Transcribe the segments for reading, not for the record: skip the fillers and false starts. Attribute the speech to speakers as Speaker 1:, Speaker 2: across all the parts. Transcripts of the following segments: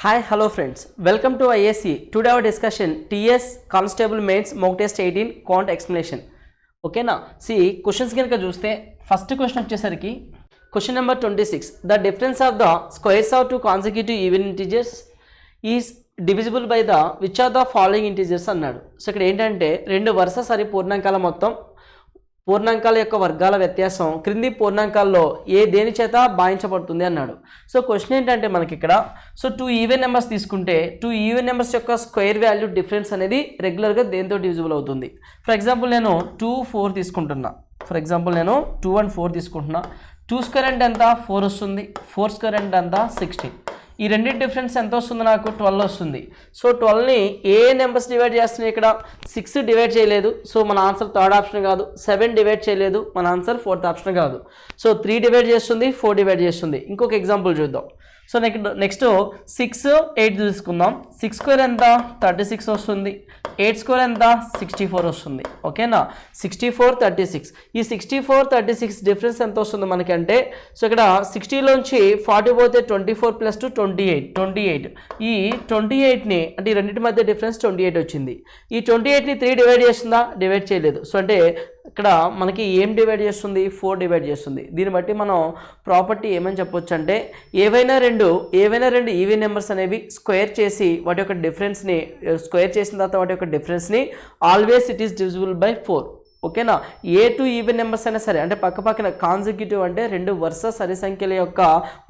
Speaker 1: Hi, hello friends. Welcome to ISC. Today our discussion TS Constable Mains Mock Test 18 Quant Explanation. Okay na? See questions ganaka chuste first question vachesariki question number 26. The difference of the squares of two consecutive even integers is divisible by the which of the following integers అన్నాడు. So ఇక్కడ ఏంటంటే రెండు వరుస సరి పూర్ణాంకాల మొత్తం పూర్ణాంకాల యొక్క వర్గాల వ్యత్యాసం క్రింది పూర్ణాంకాల్లో ఏ దేని చేత భాగించబడుతుంది అన్నాడు. సో క్వశ్చన్ ఏంటంటే మనకి ఇక్కడ సో టూ ఈవెన్ నెంబర్స్ తీసుకుంటే టూ ఈవెన్ నెంబర్స్ యొక్క స్క్వేర్ వాల్యూ డిఫరెన్స్ అనేది రెగ్యులర్గా దేంతో డివిజిబుల్ అవుతుంది. ఫర్ ఎగ్జాంపుల్ నేను 2, 4 తీసుకుంటున్నా. ఫర్ ఎగ్జాంపుల్ నేను 2 and 4 తీసుకుంటున్నా. 2 స్క్వేర్ అంటే ఎంత 4 వస్తుంది, 4 స్క్వేర్ అంటే ఎంత 16. ఈ రెండు డిఫరెన్స్ ఎంత వస్తుంది, నాకు 12 వస్తుంది. సో 12ని ఏ నెంబర్స్ డివైడ్ చేస్తున్నాయి, ఇక్కడ 6 డివైడ్ చేయలేదు, సో మన ఆన్సర్ థర్డ్ ఆప్షన్ కాదు. 7 డివైడ్ చేయలేదు, మన ఆన్సర్ ఫోర్త్ ఆప్షన్ కాదు. సో 3 డివైడ్ చేస్తుంది, 4 డివైడ్ చేస్తుంది. ఇంకొక ఎగ్జాంపుల్ చూద్దాం. సో నెక్స్ట్ 6, 8 తీసుకుందాం. 6 స్క్వేర్ ఎంత 36 వస్తుంది, 8 స్క్వేర్ ఎంత 64 వస్తుంది. ఓకేనా, 64, 36. ఈ 64, 36 డిఫరెన్స్ ఎంత వస్తుంది మనకంటే, సో ఇక్కడ 60లోంచి 40 పోతే 24 + 2 28. ఈ 28ని అంటే ఈ రెండింటి మధ్య డిఫరెన్స్ 28 వచ్చింది. ఈ 28ని 3 డివైడ్ చేస్తుందా, డివైడ్ చేయలేదు. సో అంటే ఇక్కడ మనకి ఏం డివైడ్ చేస్తుంది, 4 డివైడ్ చేస్తుంది. దీన్ని బట్టి మనం ప్రాపర్టీ ఏమని చెప్పొచ్చు అంటే ఏవైనా రెండు ఈవెన్ నెంబర్స్ అనేవి స్క్వేర్ చేసి వాటి యొక్క డిఫరెన్స్ని స్క్వేర్ చేసిన తర్వాత వాటి యొక్క డిఫరెన్స్ని always it is divisible by 4. ఓకేనా, ఏ టూ ఈవెన్ నెంబర్స్ అయినా సరే, అంటే పక్కన కాన్సిక్యూటివ్ అంటే రెండు వరుస సరి సంఖ్యల యొక్క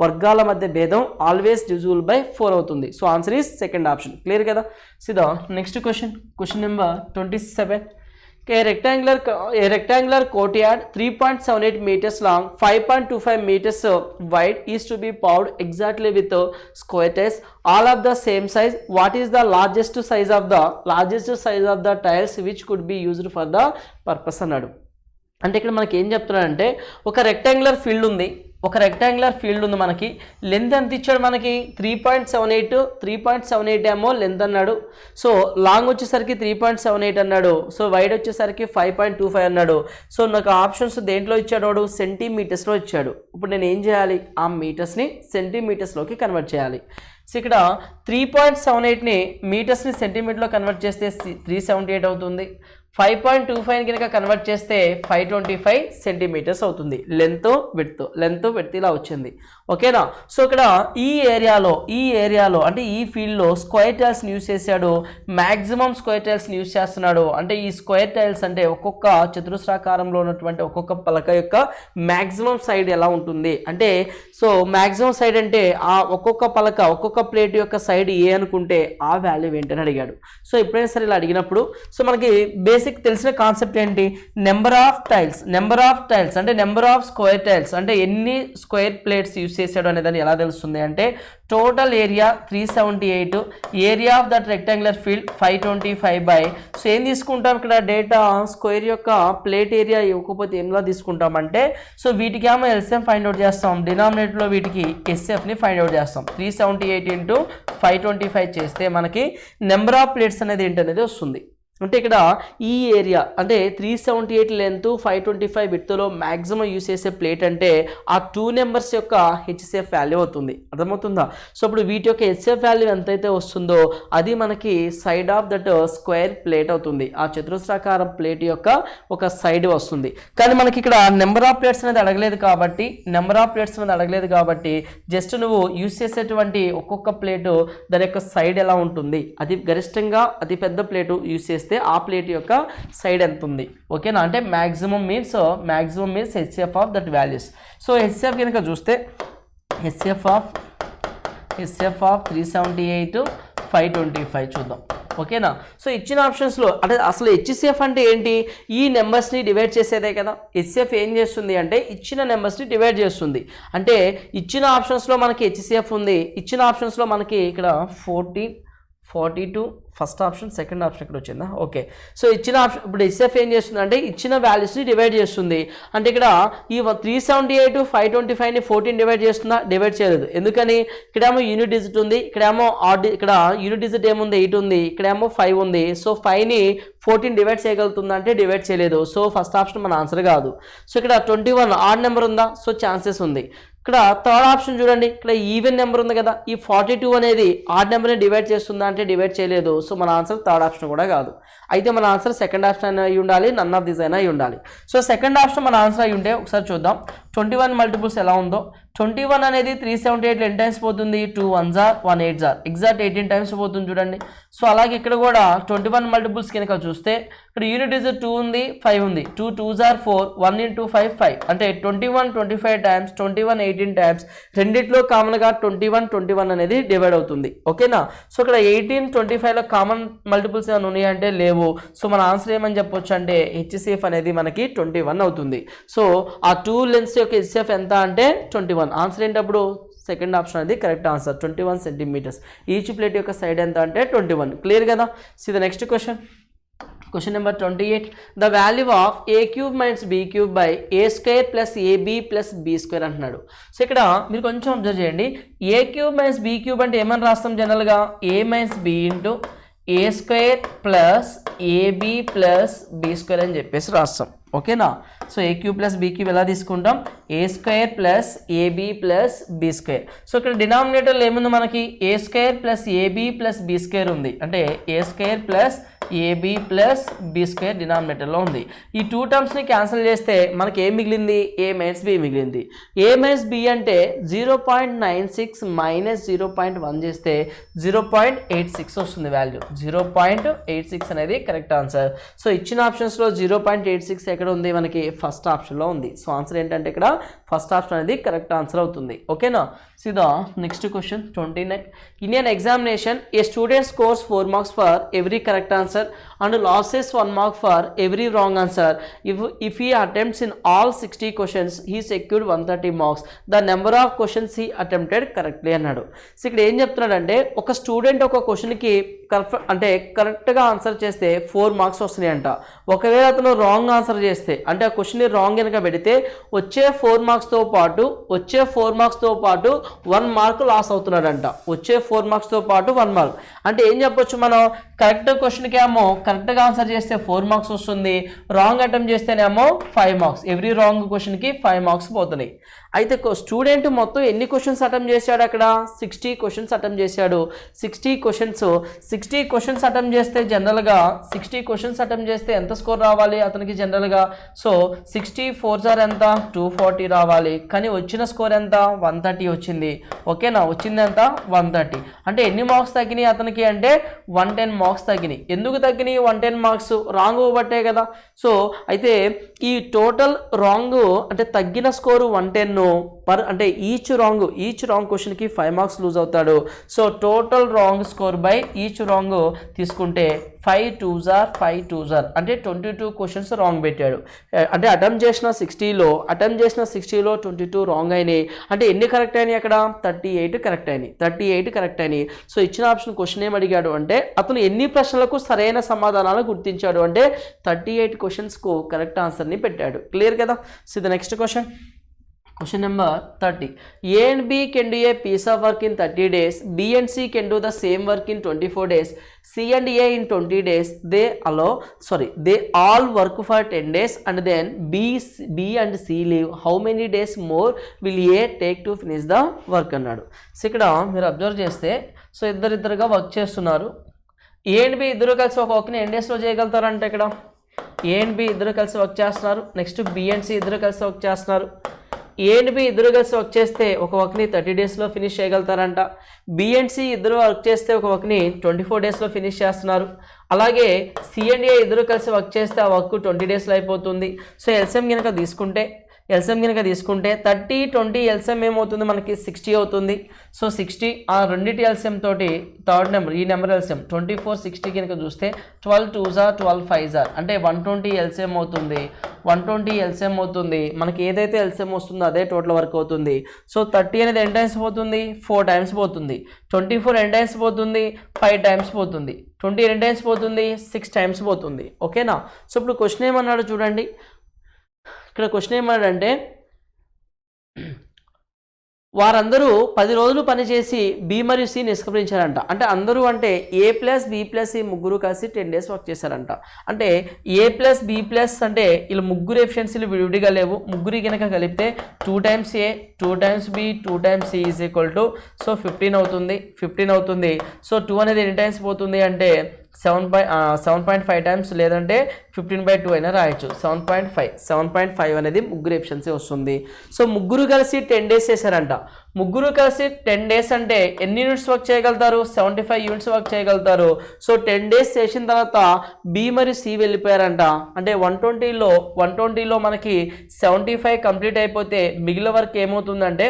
Speaker 1: వర్గాల మధ్య భేదం ఆల్వేస్ డివిజిబుల్ బై 4 అవుతుంది. So answer is second option. Clear కదా. సిదా next question number 27. A rectangular courtyard 3.78 meters long, 5.25 meters wide is to be paved exactly with square tiles, all of the same size. What is the largest size of the tiles which could be used for the purpose అన్నాడు. అంటే ఇక్కడ మనకి ఏం చెప్తున్నాడంటే ఒక rectangular field ఉంది మనకి. Length ఎంత ఇచ్చాడు మనకి 3.78 ఏమో లెంత్ అన్నాడు. సో లాంగ్ వచ్చేసరికి 3.78 అన్నాడు. సో వైడ్ వచ్చేసరికి 5.25 అన్నాడు. సో నాకు ఆప్షన్స్ దేంట్లో ఇచ్చాడు, వాడు సెంటీమీటర్స్లో ఇచ్చాడు. ఇప్పుడు నేను ఏం చేయాలి, ఆ మీటర్స్ని సెంటీమీటర్స్లోకి కన్వర్ట్ చేయాలి. సో ఇక్కడ 3.78ని మీటర్స్ని సెంటీమీటర్లో కన్వర్ట్ చేస్తే 378 అవుతుంది. 5.25 కనుక కన్వర్ట్ చేస్తే 525 సెంటీమీటర్స్ అవుతుంది. లెంత్ విడ్త్ ఇలా వచ్చింది. ఓకేనా. సో ఇక్కడ ఈ ఏరియాలో అంటే ఈ ఫీల్డ్లో స్క్వేర్ టైల్స్ని యూస్ చేశాడు. మ్యాక్సిమం స్క్వేర్ టైల్స్ని యూస్ చేస్తున్నాడు. అంటే ఈ స్క్వేర్ టైల్స్ అంటే ఒక్కొక్క చతురస్రాకారంలో ఉన్నటువంటి ఒక్కొక్క పలక యొక్క మ్యాక్సిమం సైడ్ ఎలా ఉంటుంది అంటే, సో మ్యాక్సిమం సైడ్ అంటే ఆ ఒక్కొక్క ప్లేట్ యొక్క సైడ్ ఏ అనుకుంటే ఆ వాల్యూ ఏంటని అడిగాడు. సో ఎప్పుడైనా సరే ఇలా అడిగినప్పుడు సో మనకి బేసిక్ తెలిసిన కాన్సెప్ట్ ఏంటి, నెంబర్ ఆఫ్ టైల్స్ అంటే నెంబర్ ఆఫ్ స్క్వేర్ టైల్స్ అంటే ఎన్ని స్క్వేర్ ప్లేట్స్ యూస్ చేశాడు అనేదాన్ని ఎలా తెలుస్తుంది అంటే total area 378, area of that rectangular field 525 by. So ఏం తీసుకుంటాం ఇక్కడ డేటా, స్క్వేర్ యొక్క ప్లేట్ ఏరియా ఇవ్వకపోతే ఏంలా తీసుకుంటామంటే సో వీటికి ఏమో ఎల్సిఎం ఫైండ్ అవుట్ చేస్తాం, డినామినేటర్లో వీటికి ఎస్ఎఫ్ని ఫైండ్ అవుట్ చేస్తాం. 378 × 525 చేస్తే మనకి నెంబర్ ఆఫ్ ప్లేట్స్ అనేది ఏంటనేది వస్తుంది. అంటే ఇక్కడ ఈ ఏరియా అంటే 378 లెంత్ 525 విడ్త్లో మ్యాక్సిమం యూస్ చేసే ప్లేట్ అంటే ఆ 2 నెంబర్స్ యొక్క హెచ్సిఎఫ్ వాల్యూ అవుతుంది. అర్థమవుతుందా. సో ఇప్పుడు వీటి యొక్క హెచ్సిఎఫ్ వాల్యూ ఎంతైతే వస్తుందో అది మనకి side of that square plate అవుతుంది. ఆ చతురస్రాకారం ప్లేట్ యొక్క ఒక సైడ్ వస్తుంది. కానీ మనకి ఇక్కడ నెంబర్ ఆఫ్ ప్లేట్స్ అనేది అడగలేదు కాబట్టి జస్ట్ నువ్వు యూస్ చేసేటువంటి ఒక్కొక్క ప్లేటు దాని యొక్క సైడ్ ఎలా ఉంటుంది, అది గరిష్టంగా అతి పెద్ద ప్లేటు యూస్ చేస్తే ఆ ప్లేట్ యొక్క సైడ్ ఎంత ఉంది. ఓకేనా, అంటే maximum means HCF of that values. So HCF కనుక చూస్తే హెచ్సిఎఫ్ ఆఫ్ 378, 525 చూద్దాం. ఓకేనా. సో ఇచ్చిన ఆప్షన్స్లో అంటే అసలు హెచ్సిఎఫ్ అంటే ఏంటి, ఈ నెంబర్స్ని డివైడ్ చేసేదే కదా. హెచ్సిఎఫ్ ఏం చేస్తుంది అంటే ఇచ్చిన నెంబర్స్ని డివైడ్ చేస్తుంది. అంటే ఇచ్చిన ఆప్షన్స్లో మనకి హెచ్సిఎఫ్ ఉంది. ఇచ్చిన ఆప్షన్స్లో మనకి ఇక్కడ 42 ఫస్ట్ ఆప్షన్, సెకండ్ ఆప్షన్ ఇక్కడ వచ్చిందా. ఓకే, సో ఇచ్చిన ఆప్షన్ ఇప్పుడు హెచ్సిఎఫ్ ఏం చేస్తుంది అంటే ఇచ్చిన వాల్యూస్ని డివైడ్ చేస్తుంది. అంటే ఇక్కడ ఈ 378, 525ని 14 డివైడ్ చేస్తుందా, డివైడ్ చేయలేదు. ఎందుకని ఇక్కడేమో యూనిట్ డిజిట్ ఉంది, ఇక్కడేమో ఇక్కడ యూనిట్ డిజిట్ ఏముంది 8 ఉంది, ఇక్కడేమో 5 ఉంది. సో 5ని 14 డివైడ్ చేయగలుగుతుందా అంటే డివైడ్ చేయలేదు. సో ఫస్ట్ ఆప్షన్ మన ఆన్సర్ కాదు. సో ఇక్కడ 21 ఆడ్ నెంబర్ ఉందా, సో ఛాన్సెస్ ఉంది. ఇక్కడ థర్డ్ ఆప్షన్ చూడండి, ఇక్కడ ఈవెన్ నెంబర్ ఉంది కదా, ఈ 42 అనేది ఆడ్ నెంబర్ని డివైడ్ చేస్తుందా అంటే డివైడ్ చేయలేదు. సో మన ఆన్సర్ థర్డ్ ఆప్షన్ కూడా కాదు. అయితే మన ఆన్సర్ సెకండ్ ఆప్షన్ అయి ఉండాలి, నన్ ఆఫ్ దిస్ అయినా అయి ఉండాలి. సో సెకండ్ ఆప్షన్ మన ఆన్సర్ అయి ఉంటే ఒకసారి చూద్దాం 21 మల్టిపుల్స్ ఎలా ఉందో. 21 అనేది 378 ఎన్ని టైమ్స్ పోతుంది, 2 1s are 1 8s are exact 18 times పోతుంది చూడండి. సో అలాగే ఇక్కడ కూడా 21 మల్టిపుల్స్ కనుక చూస్తే ఇక్కడ యూనిట్ ఇస్ 2 ఉంది, 5 ఉంది, 2 2s are 4, 1 into 5 5 అంటే 21 25 టైమ్స్, 21 18 టైమ్స్. రెండిట్లో కామన్గా 21 21 అనేది డివైడ్ అవుతుంది. ఓకేనా. సో ఇక్కడ 18 25లో కామన్ మల్టిపుల్స్ ఏమైనా ఉన్నాయి అంటే లేవు. సో మన ఆన్సర్ ఏమని చెప్పొచ్చు అంటే హెచ్సిఎఫ్ అనేది మనకి 21 అవుతుంది. సో ఆ 2 లెన్స్ యొక్క హెచ్సిఎఫ్ ఎంత అంటే 21. ఆన్సర్ ఏంటప్పుడు సెకండ్ ఆప్షన్ అనేది correct answer, 21 centimetres. Each plate యొక్క సైడ్ ఎంత అంటే 21. క్లియర్ కదా. See the next question. Question number 28. The value of a cube minus b cube by a square plus a b plus b square అంటున్నాడు. So ఇక్కడ మీరు కొంచెం observe చేయండి. A cube minus b cube అంటే ఏమని రాస్తాం జనరల్గా, a minus b into a square plus a b plus b square అని చెప్పేసి రాస్తాం. ఓకేనా. So a cube plus b cube ఎలా తీసుకుంటాం, a square plus a b plus b square. So ఇక్కడ డినామినేటర్లో ఏముంది మనకి, a square plus a b plus b square ఉంది. అంటే a square plus a b plus b square డినామినేటర్లో ఉంది. ఈ 2 టర్మ్స్ని క్యాన్సిల్ చేస్తే మనకి ఏం మిగిలింది, ఏ మైనస్ బి మిగిలింది. ఏ మైనస్ బి అంటే 0.96 మైనస్ 0.1 చేస్తే 0.86 వస్తుంది వాల్యూ. 0.86 అనేది కరెక్ట్ ఆన్సర్. సో ఇచ్చిన ఆప్షన్స్లో 0.86 ఎక్కడ ఉంది మనకి, ఫస్ట్ ఆప్షన్లో ఉంది. సో ఆన్సర్ ఏంటంటే ఇక్కడ ఫస్ట్ ఆప్షన్ అనేది కరెక్ట్ ఆన్సర్ అవుతుంది. ఓకేనా. See the next question 29. In an examination, a student scores 4 marks for every correct answer and loses 1 mark for every wrong answer. If he attempts in all 60 questions, he secured 130 marks. The number of questions he attempted correctly అన్నాడు. So ఇక్కడ ఏం చెప్తున్నాడంటే ఒక student ఒక క్వశ్చన్కి అంటే కరెక్ట్గా answer చేస్తే 4 మార్క్స్ వస్తున్నాయి అంట. ఒకవేళ అతను రాంగ్ ఆన్సర్ చేస్తే అంటే ఆ క్వశ్చన్ని రాంగ్ కనుక పెడితే వచ్చే 4 మార్క్స్తో పాటు 1 మార్క్ లాస్ అవుతున్నాడంట. వచ్చే 4 మార్క్స్తో పాటు 1 మార్క్ అంటే ఏం చెప్పొచ్చు మనం, కరెక్ట్ క్వశ్చన్కి ఏమో కరెక్ట్గా ఆన్సర్ చేస్తే 4 మార్క్స్ వస్తుంది, రాంగ్ అటెంప్ట్ చేస్తేనేమో 5 మార్క్స్. ఎవ్రీ రాంగ్ క్వశ్చన్కి 5 మార్క్స్ పోతున్నాయి. అయితే స్టూడెంట్ మొత్తం ఎన్ని క్వశ్చన్స్ అటెంప్ట్ చేశాడు, అక్కడ 60 క్వశ్చన్స్ అటెంప్ట్ చేశాడు. 60 క్వశ్చన్స్ అటెంప్ట్ చేస్తే జనరల్గా 60 క్వశ్చన్స్ అటెంప్ట్ చేస్తే ఎంత స్కోర్ రావాలి అతనికి జనరల్గా. సో 60 4s are ఎంత, 240 రావాలి. కానీ వచ్చిన స్కోర్ ఎంత, 130 వచ్చింది. ఓకేనా. వచ్చింది ఎంత, 130. అంటే ఎన్ని మార్క్స్ తగ్గినాయి అతనికి అంటే 110 మార్క్స్ తగ్గినాయి. ఎందుకు తగ్గినాయి 110 మార్క్స్, రాంగ్ బట్టే కదా. సో అయితే ఈ టోటల్ రాంగ్ అంటే తగ్గిన స్కోరు 110 అంటే ఈచ్ రాంగ్ క్వశ్చన్కి 5 మార్క్స్ లూజ్ అవుతాడు. So total wrong score by each wrong తీసుకుంటే 5 2s are 5 2s are అంటే 22 క్వశ్చన్స్ రాంగ్ పెట్టాడు. అంటే అటెంప్ట్ చేసిన 60లో 22 రాంగ్ అయినాయి. అంటే ఎన్ని కరెక్ట్ అయినాయి అక్కడ, 38 కరెక్ట్ అయినాయి. సో ఇచ్చిన ఆప్షన్ క్వశ్చన్ ఏం అడిగాడు అంటే అతను ఎన్ని ప్రశ్నలకు సరైన సమాధానాలు గుర్తించాడు అంటే 38 క్వశ్చన్స్కు కరెక్ట్ ఆన్సర్ని పెట్టాడు. క్లియర్ కదా. So the next question. Question number 30. A and B can do a piece of work in 30 days. B and C can do the same work in 24 days. C and A in 20 days. They all work for 10 days and then B and C leave. How many days more will A take to finish the work అన్నాడు. So ఇక్కడ మీరు observe చేస్తే so ఇద్దరుగా work చేస్తున్నారు. ఏ and B ఇద్దరు కలిసి ఒక వర్క్ని ఎన్ని డేస్లో చేయగలుగుతారంటే ఇక్కడ ఏ అండ్ బి ఇద్దరు కలిసి వర్క్ చేస్తున్నారు. నెక్స్ట్ బి అండ్ సి ఇద్దరు కలిసి వర్క్ చేస్తున్నారు. ఏ అండ్ బి ఇద్దరు కలిసి వర్క్ చేస్తే ఒక వర్క్ని 30 డేస్లో ఫినిష్ చేయగలుగుతారంట. బి అండ్ సి ఇద్దరు వర్క్ చేస్తే ఒక వర్క్ని 24 డేస్లో ఫినిష్ చేస్తున్నారు. అలాగే సి అండ్ ఏ ఇద్దరు కలిసి వర్క్ చేస్తే ఆ వర్క్ 20 డేస్లో అయిపోతుంది. సో ఎల్సిఎం కనుక తీసుకుంటే 30 20 ఎల్సిఎం ఏమవుతుంది మనకి 60 అవుతుంది. సో 60 ఆ రెండింటి ఎల్సిఎం తోటి థర్డ్ నెంబర్ ఈ నెంబర్ ఎల్సిఎం 24 60 కనుక చూస్తే 12 2s are 12 5s are అంటే 120 ఎల్సిఎం అవుతుంది. 120 ఎల్సిఎం అవుతుంది. మనకి ఏదైతే ఎల్సిఎం వస్తుందో అదే టోటల్ వర్క్ అవుతుంది. సో 30 అనేది ఎన్ని టైమ్స్ పోతుంది, 4 టైమ్స్ పోతుంది. 24 ఎన్ని టైమ్స్ పోతుంది, 5 టైమ్స్ పోతుంది. 20 ఎన్ని టైమ్స్ పోతుంది, 6 టైమ్స్ పోతుంది. ఓకేనా. సో ఇప్పుడు క్వశ్చన్ ఏమన్నాడు చూడండి. ఇక్కడ క్వశ్చన్ ఏమన్నాడంటే వారందరూ 10 రోజులు పనిచేసి బి మరియు సి నిష్క్రమించారంట. అంటే అందరూ అంటే a plus b plus C ముగ్గురు కలిసి 10 డేస్ వర్క్ చేశారంట. అంటే ఏ ప్లస్ బి ప్లస్ అంటే వీళ్ళు ముగ్గురు ఎఫిషియన్సీలు విడివిడిగా లేవు. ముగ్గురు కనుక కలిపితే 2 times A 2 times B 2 times C is equal to so 15 అవుతుంది. సో 2 అనేది ఎన్ని టైమ్స్ పోతుంది అంటే 7.5 టైమ్స్, లేదంటే 15/2 అయినా రాయొచ్చు. 7.5 అనేది ముగ్గురు ఎఫిషియన్సీ వస్తుంది. సో ముగ్గురు కలిసి 10 డేస్ చేశారంట. ముగ్గురు కలిసి 10 డేస్ అంటే ఎన్ని యూనిట్స్ వర్క్ చేయగలుగుతారు? 75 యూనిట్స్ వర్క్ చేయగలుగుతారు. సో 10 డేస్ చేసిన తర్వాత బి మరియు సి వెళ్ళిపోయారంట. అంటే 120లో మనకి 75 కంప్లీట్ అయిపోతే మిగిలిన వర్క్ ఏమవుతుందంటే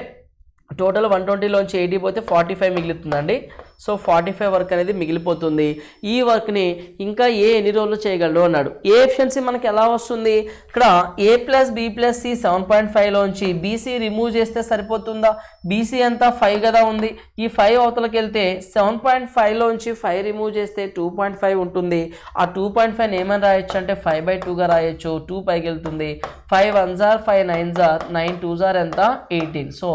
Speaker 1: టోటల్ 120లోంచి 80 పోతే 45 మిగులుతుందండి. సో 45 వర్క్ అనేది మిగిలిపోతుంది. ఈ వర్క్ని ఇంకా ఎన్ని రోజులు చేయగలడు అన్నాడు. ఏ ఎఫిషియన్సీ మనకి ఎలా వస్తుంది? ఇక్కడ a plus b plus c 7.5లోంచి బీసీ రిమూవ్ చేస్తే సరిపోతుందా? బీసీ అంతా 5 కదా ఉంది. ఈ 5 అవతలకి వెళ్తే 7.5లోంచి 5 రిమూవ్ చేస్తే 2.5 ఉంటుంది. ఆ 2.5 ఏమని రాయొచ్చు అంటే 5/2గా రాయొచ్చు. 2 పైకి వెళ్తుంది. 5 1s are 5 9s are 9 2s are ఎంత 18. సో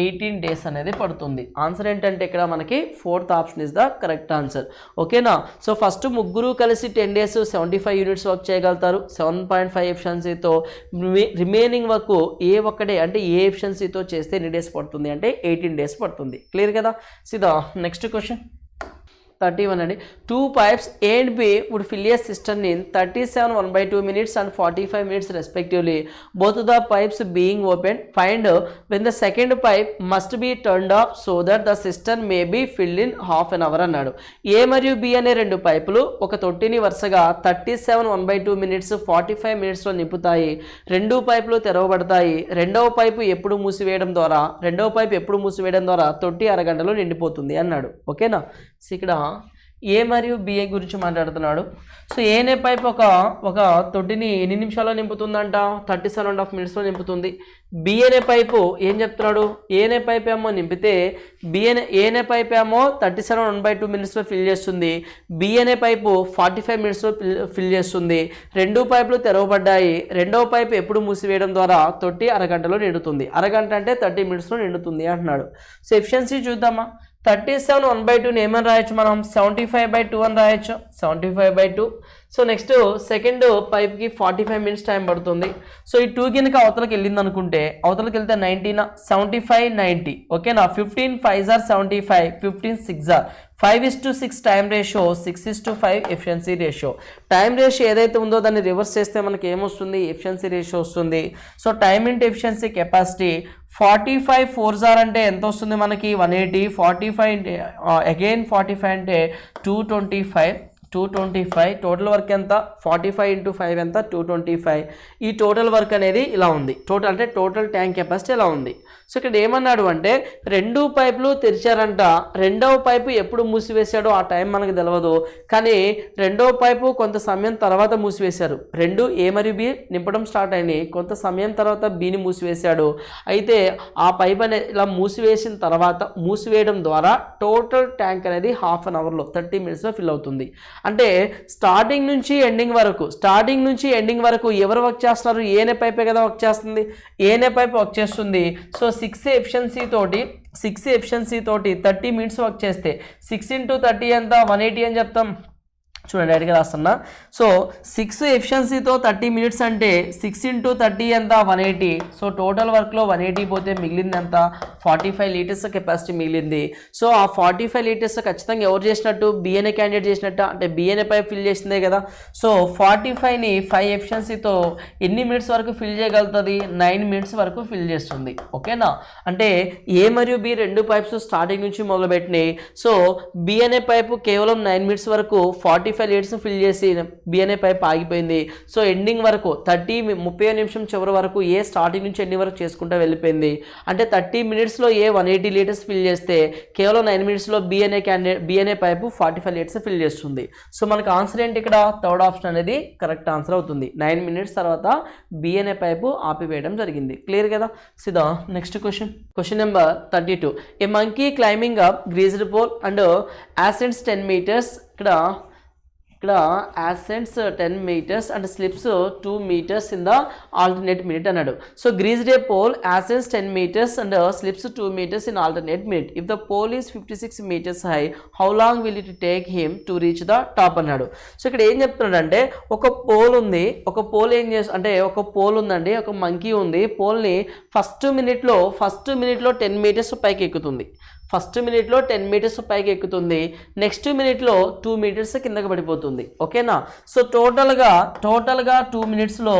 Speaker 1: 18 డేస్ అనేది పడుతుంది. ఆన్సర్ ఏంటంటే ఇక్కడ మనకి 4th option is the correct answer. ఓకేనా? సో ఫస్ట్ ముగ్గురు కలిసి 10 డేస్ 75 యూనిట్స్ వర్క్ చేయగలుగుతారు 7.5 ఎఫిషియన్సీతో. రిమైనింగ్ వర్క్ ఏ ఒక్కటే అంటే ఏ ఎఫిషియన్సీతో చేస్తే ఎన్ని డేస్ పడుతుంది అంటే 18 డేస్ పడుతుంది. క్లియర్ కదా? సిదా నెక్స్ట్ క్వశ్చన్ 31 అండి. 2 pipes A and B would fill a cistern in 37 1/2 minutes and 45 minutes respectively. Both of the pipes being opened, find when the second pipe must be turned off so that the cistern may be filled in half an hour అన్నాడు. A మరియు B అనే రెండు పైపులు ఒక తొట్టిని వరుసగా 37 1/2 minutes 45 minutesలో నింపుతాయి. రెండు పైపులు తెరవబడతాయి. రెండవ పైపు ఎప్పుడు మూసివేయడం ద్వారా తొట్టి అరగంటలో నిండిపోతుంది అన్నాడు. ఓకేనా? సో ఇక్కడ ఏ మరియు బిఏ గురించి మాట్లాడుతున్నాడు. సో ఏ అనే పైప్ ఒక తొట్టిని ఎన్ని నిమిషాల్లో నింపుతుందంట? 37.5 minutesలో నింపుతుంది. బి అనే పైపు ఏం చెప్తున్నాడు? ఏ అనే పైప్ ఏమో నింపితే ఏ అనే పైప్ ఏమో 37 1/2 minutesలో ఫిల్ చేస్తుంది. బి అనే పైపు 45 minutesలో ఫిల్ చేస్తుంది. రెండు పైపులు తెరవబడ్డాయి. రెండవ పైపు ఎప్పుడు మూసివేయడం ద్వారా తొట్టి అరగంటలో నిండుతుంది. అరగంట అంటే 30 minutesలో నిండుతుంది అంటున్నాడు. సో ఎఫిషియన్సీ చూద్దామా? 37 1/2 ఏమని రాయొచ్చు మనం? 75/2 అని రాయొచ్చు. 75/2. సో నెక్స్ట్ సెకండ్ పైప్కి 45 minutes టైం పడుతుంది. సో ఈ 2 కనుక అవతలకి వెళ్ళింది అనుకుంటే అవతలకి వెళ్తే 90 75 90. ఓకేనా? 15 5s are 75 15 6s are 5:6 time ratio 6:5 efficiency ratio. Time ratio ఏదైతే ఉందో దాన్ని రివర్స్ చేస్తే మనకి ఏమొస్తుంది? ఎఫిషియన్సీ రేషియో వస్తుంది. So time into efficiency capacity 45 4s are అంటే ఎంత వస్తుంది మనకి? 180. 45 అగైన్ 45 అంటే 225 టోటల్ వర్క్ ఎంత? 45 × 5 ఎంత? 225. ఈ టోటల్ వర్క్ అనేది ఇలా ఉంది. టోటల్ ట్యాంక్ కెపాసిటీ ఇలా ఉంది. సో ఇక్కడ ఏమన్నాడు అంటే రెండు పైపులు తెరిచారంట. రెండవ పైపు ఎప్పుడు మూసివేశాడో ఆ టైం మనకు తెలియదు. కానీ రెండవ పైపు కొంత సమయం తర్వాత మూసివేశారు. రెండు ఏ మరియు బి నింపడం స్టార్ట్ అయినాయి. కొంత సమయం తర్వాత బిని మూసివేశాడు. అయితే ఆ పైప్ అనేది ఇలా మూసివేయడం ద్వారా టోటల్ ట్యాంక్ అనేది హాఫ్ అన్ అవర్లో 30 minutesలో ఫిల్ అవుతుంది. అంటే స్టార్టింగ్ నుంచి ఎండింగ్ వరకు ఎవరు వర్క్ చేస్తున్నారు? ఏనే పైపే కదా వర్క్ చేస్తుంది. ఏనే పైప్ వర్క్ చేస్తుంది. సో 6 ఎఫిషియన్సీ తోటి 30 minutes వర్క్ చేస్తే 6 × 30 ఎంత? 180 అని చెప్తాం. చూడండి డైరెక్ట్గా రాస్తున్నా. సో 6 ఎఫిషియన్సీతో 30 minutes అంటే 6 × 30 ఎంత? 180. సో టోటల్ వర్క్లో 180 పోతే మిగిలింది ఎంత? 45 liters కెపాసిటీ మిగిలింది. సో ఆ 45 liters ఖచ్చితంగా ఎవరు చేసినట్టు? బిఎన్ఏ క్యాండిడేట్ చేసినట్టు. అంటే బిఎన్ఏ పైప్ ఫిల్ చేసిందే కదా. సో 45ని 5 ఎఫిషియన్సీతో ఎన్ని మినిట్స్ వరకు ఫిల్ చేయగలుగుతుంది? 9 minutes వరకు ఫిల్ చేస్తుంది. ఓకేనా? అంటే ఏ మరియు బి రెండు పైప్స్ స్టార్టింగ్ నుంచి మొదలుపెట్టినాయి. సో బిఎన్ఏ పైపు కేవలం 9 minutes వరకు 45 liters ఫిల్ చేసి బిఎన్ఏ పైప్ ఆగిపోయింది. సో ఎండింగ్ వరకు 30 నిమిషం చివరి వరకు ఏ స్టార్టింగ్ నుంచి ఎండింగ్ వరకు చేసుకుంటూ వెళ్ళిపోయింది. అంటే 30 minutesలో ఏ 180 liters ఫిల్ చేస్తే కేవలం 9 minutesలో బిఎన్ఏ పైపు 45 liters ఫిల్ చేస్తుంది. సో మనకు ఆన్సర్ ఏంటి? ఇక్కడ థర్డ్ ఆప్షన్ అనేది కరెక్ట్ ఆన్సర్ అవుతుంది. 9 minutes తర్వాత బిఎన్ఏ పైపు ఆపివేయడం జరిగింది. క్లియర్ కదా? సిదా next question number 32. A monkey climbing up greased pole and ascends 10 meters. ఇక్కడ ఇక్కడ ascends 10 meters and slips 2 meters in the alternate minute అన్నాడు. So greased a pole ascends 10 meters and slips 2 meters in alternate minute. If the pole is 56 meters high, how long will it take him to reach the top అన్నాడు. So ఇక్కడ ఏం చెప్తున్నాడు అంటే ఒక pole ఉంది, ఒక pole ఏం చేసి అంటే ఒక పోల్ ఉందండి, ఒక మంకీ ఉంది. పోల్ని ఫస్ట్ మినిట్లో 10 మీటర్స్ పైకి ఎక్కుతుంది. ఫస్ట్ మినిట్లో 10 మీటర్స్ పైకి ఎక్కుతుంది, నెక్స్ట్ మినిట్లో 2 మీటర్స్ కిందకి పడిపోతుంది. ఓకేనా. సో టోటల్గా 2 మినిట్స్లో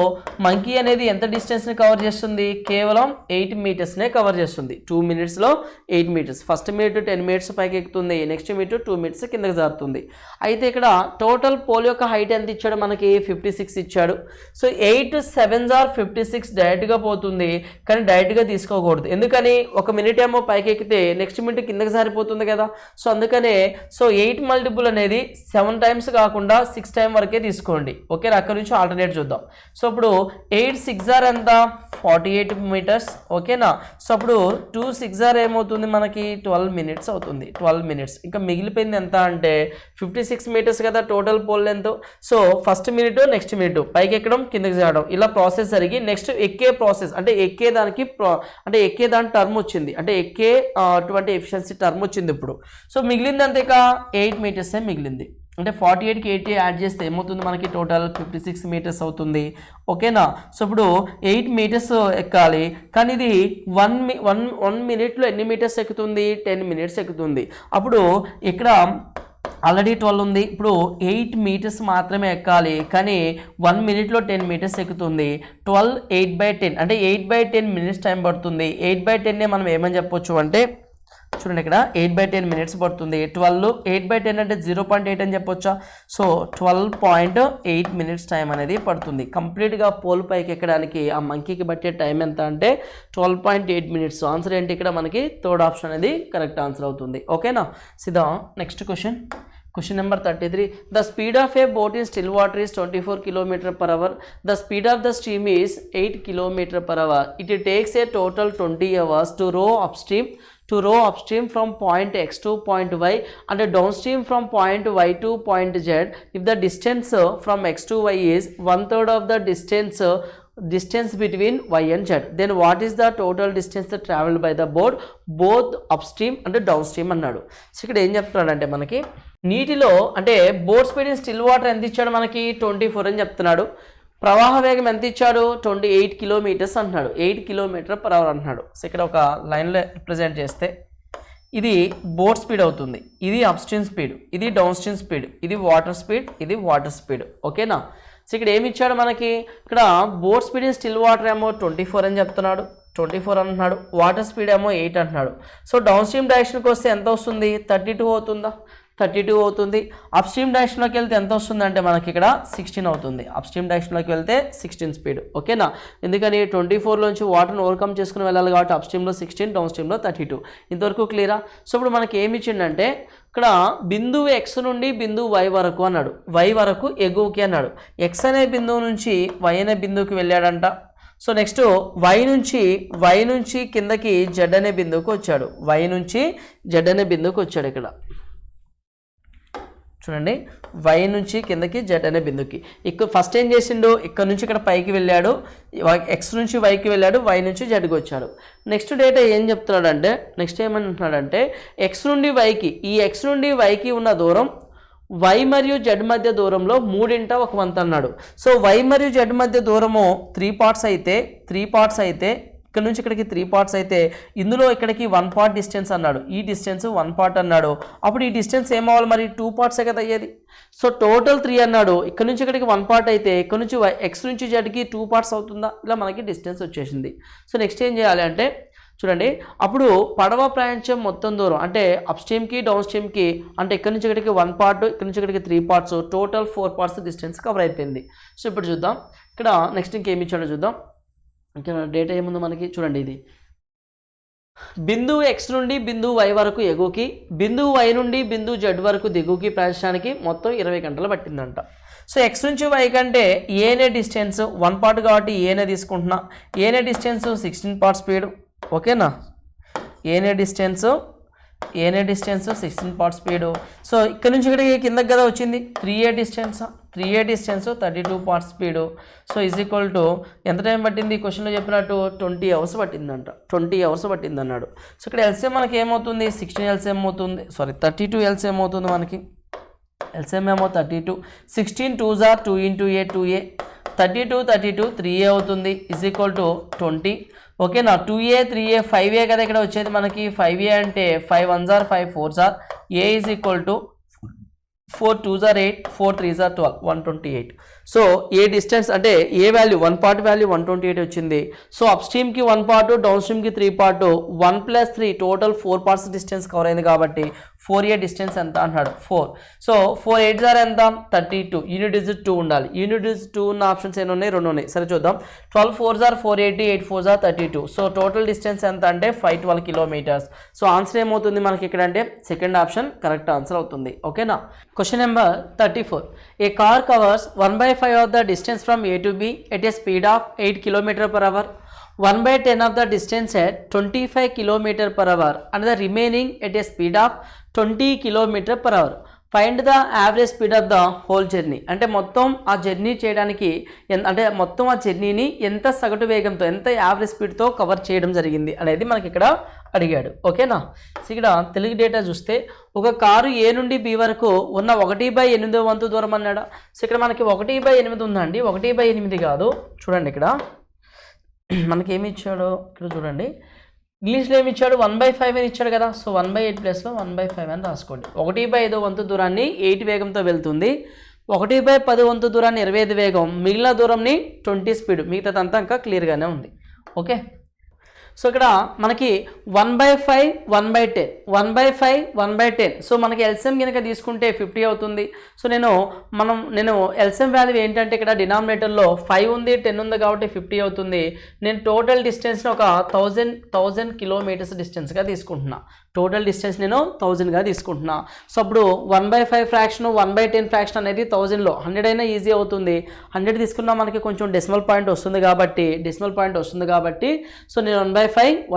Speaker 1: మంకీ అనేది ఎంత డిస్టెన్స్ని కవర్ చేస్తుంది? కేవలం 8 మీటర్స్నే కవర్ చేస్తుంది. 2 మినిట్స్లో 8 మీటర్స్. ఫస్ట్ మినిట్ 10 మీటర్స్ పైకి ఎక్కుతుంది, నెక్స్ట్ మినిట్ 2 మీటర్స్ కిందకి జారుతుంది. అయితే ఇక్కడ టోటల్ పోల్ యొక్క హైట్ ఎంత ఇచ్చాడు మనకి? 56 ఇచ్చాడు. సో 8 7s are 56 డైరెక్ట్గా పోతుంది, కానీ డైరెక్ట్గా తీసుకోకూడదు. ఎందుకని? ఒక మినిట్ ఏమో పైకి ఎక్కితే నెక్స్ట్ మినిట్ కిందకి సారిపోతుంది కదా. సో అందుకనే 8 మల్టిపుల్ అనేది 7 టైమ్స్ కాకుండా 6 టైం వరకే తీసుకోండి. ఓకే, అక్కడ నుంచి ఆల్టర్నేట్ చూద్దాం. సో ఇప్పుడు 8 6 ఆర్ ఎంత? 48 మీటర్స్. ఓకేనా. సో అప్పుడు 2 6 ఆర్ ఏమవుతుంది మనకి? 12 మినిట్స్ అవుతుంది. 12 మినిట్స్. ఇంకా మిగిలిపోయింది ఎంత అంటే 56 మీటర్స్ కదా total pole length. So first minute, next minute పైకి ఎక్కడం, కిందకి జారడం, ఇలా ప్రాసెస్ జరిగి నెక్స్ట్ ఎక్కే ప్రాసెస్ అంటే ఎక్కేదాని టర్మ్ వచ్చింది, అంటే ఎక్కే అటువంటి ఎఫిషియన్సీ టర్మ్ వచ్చింది ఇప్పుడు. సో మిగిలింది అంతే ఇక 8 మీటర్సే మిగిలింది. అంటే 48కి 80 యాడ్ చేస్తే ఏమవుతుంది మనకి? టోటల్ 56 మీటర్స్ అవుతుంది. ఓకేనా. సో ఇప్పుడు 8 మీటర్స్ ఎక్కాలి, కానీ ఇది 1 మినిట్లో ఎన్ని మీటర్స్ ఎక్కుతుంది? 10 మినిట్స్ ఎక్కుతుంది. అప్పుడు ఇక్కడ ఆల్రెడీ 12 ఉంది, ఇప్పుడు 8 మీటర్స్ మాత్రమే ఎక్కాలి, కానీ 1 మినిట్లో 10 మీటర్స్ ఎక్కుతుంది. 12 8/10 అంటే 8/10 మినిట్స్ టైం పడుతుంది. 8/10నే మనం ఏమని చెప్పొచ్చు అంటే చూడండి ఇక్కడ 8/10 మినిట్స్ పడుతుంది. 12 8/10 అంటే 0.8 అని చెప్పొచ్చా. సో 12.8 మినిట్స్ టైం అనేది పడుతుంది కంప్లీట్గా పోల్ పైకి ఎక్కడానికి. ఆ మంకీకి పట్టే టైం ఎంత అంటే 12.8 మినిట్స్. ఆన్సర్ ఏంటి ఇక్కడ మనకి? థర్డ్ ఆప్షన్ అనేది కరెక్ట్ ఆన్సర్ అవుతుంది. ఓకేనా. Siddha next question. Question number 33. The speed of a boat in still water is 24 km/h. The speed of the stream is 8 km/h. It takes a total 20 hours to row upstream from point X to point Y and downstream from point Y to point Z. If the distance from X to Y is 1/3 of the distance between Y and Z, then what is the total distance traveled by the boat both upstream and downstream అన్నాడు. So ఇక్కడ ఏం చెప్తున్నాడు అంటే మనకి నీటిలో అంటే boat speed in still water ఎంత ఇచ్చాడు మనకి? 24 అని చెప్తున్నాడు. ప్రవాహ వేగం ఎంత ఇచ్చాడు? 28 కిలోమీటర్స్ అంటున్నాడు. 8 km/h అంటున్నాడు. సో ఇక్కడ ఒక లైన్లో రిప్రజెంట్ చేస్తే ఇది బోట్ స్పీడ్ అవుతుంది, ఇది అప్స్ట్రీమ్ స్పీడ్, ఇది డౌన్ స్ట్రీమ్ స్పీడ్, ఇది వాటర్ స్పీడ్, ఇది వాటర్ స్పీడ్. ఓకేనా. సో ఇక్కడ ఏమి ఇచ్చాడు మనకి? ఇక్కడ boat speed in still water ఏమో 24 అని చెప్తున్నాడు, 24 అంటున్నాడు. వాటర్ స్పీడ్ ఏమో 8 అంటున్నాడు. సో డౌన్ స్ట్రీమ్ డైరెక్షన్కి వస్తే ఎంత వస్తుంది? 32 అవుతుందా? 32 అవుతుంది. అప్ స్ట్రీమ్ డైరెక్షన్లోకి వెళ్తే ఎంత వస్తుంది అంటే మనకి ఇక్కడ 16 అవుతుంది. అప్ స్ట్రీమ్ డైరెక్షన్లోకి వెళ్తే 16 స్పీడ్. ఓకేనా. ఎందుకని 24లోంచి వాటర్ని ఓవర్కమ్ చేసుకుని వెళ్ళాలి కాబట్టి అప్ స్ట్రీమ్లో 16, డౌన్ స్ట్రీమ్లో 32. ఇంతవరకు క్లియరా? సో ఇప్పుడు మనకి ఏమి ఇచ్చిండంటే ఇక్కడ బిందువు X నుండి బిందువు Y వరకు అన్నాడు, Y వరకు ఎగువకి అన్నాడు. X అనే బిందువు నుంచి Y అనే బిందువుకి వెళ్ళాడంట. సో నెక్స్ట్ Y నుంచి కిందకి Z అనే బిందువుకి వచ్చాడు. Y నుంచి Z అనే బిందువుకి వచ్చాడు. ఇక్కడ చూడండి, Y నుంచి కిందకి Z అనే బిందుకి. ఇక్కడ ఫస్ట్ ఏం చేసిండు? ఇక్కడ నుంచి ఇక్కడ పైకి వెళ్ళాడు, X నుంచి Yకి వెళ్ళాడు, Y నుంచి Zకి వచ్చాడు. నెక్స్ట్ డేటా ఏం చెప్తున్నాడంటే నెక్స్ట్ ఏమంటున్నాడంటే X నుండి Yకి, ఈ X నుండి Yకి ఉన్న దూరం Y మరియు Z మధ్య దూరంలో 3/1 అన్నాడు. సో Y మరియు Z మధ్య దూరము 3 పార్ట్స్ అయితే ఇక్కడ నుంచి ఇక్కడికి 3 పార్ట్స్ అయితే ఇందులో ఇక్కడికి 1 పార్ట్ డిస్టెన్స్ అన్నాడు. ఈ డిస్టెన్స్ 1 పార్ట్ అన్నాడు. అప్పుడు ఈ డిస్టెన్స్ ఏమవ్వాలి మరి? 2 పార్ట్సే కదా అయ్యేది. సో టోటల్ 3 అన్నాడు. ఇక్కడ నుంచి ఇక్కడికి 1 పార్ట్ అయితే ఇక్కడ నుంచి X నుంచి Zకి 2 పార్ట్స్ అవుతుందా? ఇలా మనకి డిస్టెన్స్ వచ్చేసింది. సో నెక్స్ట్ ఏం చేయాలి అంటే చూడండి, అప్పుడు పడవ ప్రయాణించే మొత్తం దూరం అంటే అప్ స్ట్రీమ్కి డౌన్ స్ట్రీమ్కి అంటే ఇక్కడ నుంచి ఇక్కడికి 1 పార్ట్, ఇక్కడ నుంచి ఇక్కడికి 3 parts, total 4 parts distance cover అయిపోయింది. సో ఇప్పుడు చూద్దాం ఇక్కడ నెక్స్ట్ ఇంకేమి ఇచ్చాడో చూద్దాం. ఇక్కడ డేటా ఏముందో మనకి చూడండి. ఇది బిందువు X నుండి బిందువు Y వరకు ఎగువకి, బిందువు Y నుండి బిందువు Z వరకు దిగువకి ప్రయాణించడానికి మొత్తం 20 గంటలు పట్టిందంట. సో X నుంచి Y కంటే ఏనే డిస్టెన్స్ 1 పార్ట్ కాబట్టి ఏనే తీసుకుంటున్నా. ఏనే డిస్టెన్స్ 16 పార్ట్ స్పీడ్. ఓకేనా. ఏనే డిస్టెన్స్ ఏనే డిస్టెన్స్ 16 పార్ట్ స్పీడ్. సో ఇక్కడ నుంచి ఇక్కడికి కిందకి కదా వచ్చింది 3a distance 32 part speed. So is equal to ఎంత టైం పట్టింది క్వశ్చన్లో చెప్పినట్టు 20 అవర్స్ పట్టిందంట, 20 అవర్స్ పట్టింది అన్నాడు. సో ఇక్కడ ఎల్సిఎం మనకి ఏమవుతుంది 16 ఎల్సిఎం అవుతుంది, 32 ఎల్సిఎం అవుతుంది మనకి. ఎల్సిఎం ఏమో 32, 16 2s are 2 into a 2a, 32 3a అవుతుంది ఈజ్ ఈక్వల్ టు 20. ఓకేనా 2a 3a 5a కదా ఇక్కడ వచ్చేది మనకి. 5a అంటే 5 1s are 5 4s are, a is equal to 4 2s are 8 4 3s are 12 128. So a distance అంటే ఏ వాల్యూ 1 పార్ట్ వాల్యూ 128 వచ్చింది. So up స్ట్రీమ్కి 1 పార్ట్, డౌన్ స్ట్రీమ్కి 3 part, 1 + 3 total 4 parts distance cover అయింది కాబట్టి 4a డిస్టెన్స్ ఎంత అంటున్నాడు 4. So 4 8s are ఎంత 32, unit digit 2 ఉండాలి. యూనిట్ డిజిట్ 2 ఉన్న ఆప్షన్స్ ఎన్ని ఉన్నాయి 2 ఉన్నాయి. సరే చూద్దాం. 12 4s are 480, 8 4s are 32. So total distance ఎంత అంటే 512 కిలోమీటర్స్. సో ఆన్సర్ ఏమవుతుంది మనకి ఇక్కడ అంటే సెకండ్ ఆప్షన్ కరెక్ట్ ఆన్సర్ అవుతుంది. ఓకేనా. Question number 34. A car covers 1/5 of the distance from A to B at a speed of 8 km/h, 1/10 of the distance at 25 km/h and the remaining at a speed of 20 km/h. Find the average speed of the whole journey. అంటే మొత్తం ఆ journey చేయడానికి అంటే మొత్తం ఆ జర్నీని ఎంత సగటు వేగంతో ఎంత యావరేజ్ స్పీడ్తో కవర్ చేయడం జరిగింది అనేది మనకి ఇక్కడ అడిగాడు. ఓకేనా. సో ఇక్కడ తెలుగు డేటా చూస్తే ఒక కారు ఏ నుండి బి వరకు ఉన్న 1/8 వంతు దూరం అన్నాడు. సో ఇక్కడ మనకి 1/8 ఉందండి, 1/8 కాదు. చూడండి ఇక్కడ మనకి ఏమి ఇచ్చాడో ఇక్కడ చూడండి. ఇంగ్లీష్లో ఏమి ఇచ్చాడు 1/5 అని ఇచ్చాడు కదా. సో 1/8 ప్లస్లో 1/5 అని రాసుకోండి. 1/5 వంతు దూరాన్ని 8 వేగంతో వెళ్తుంది, 1/10 వంతు దూరాన్ని 25 వేగం, మిగిలిన దూరంని 20 స్పీడ్. మిగతాదంతా ఇంకా క్లియర్గానే ఉంది. ఓకే. సో ఇక్కడ మనకి 1/5 1/10 1/5 1/10. సో మనకి ఎల్సిఎం కనుక తీసుకుంటే 50 అవుతుంది. సో నేను ఎల్సిఎం వాల్యూ ఏంటంటే ఇక్కడ డినామినేటర్లో 5 ఉంది 10 ఉంది కాబట్టి 50 అవుతుంది. నేను టోటల్ డిస్టెన్స్ని ఒక 1000 కిలోమీటర్స్ డిస్టెన్స్గా తీసుకుంటున్నా. టోటల్ డిస్టెన్స్ నేను 1000గా తీసుకుంటున్నా. సో అప్పుడు 1/5 ఫ్రాక్షన్ 1/10 ఫ్రాక్షన్ అనేది 1000లో 100 అయినా ఈజీ అవుతుంది. 100 తీసుకున్నా మనకి కొంచెం డెసిమల్ పాయింట్ వస్తుంది కాబట్టి సో నేను 1/5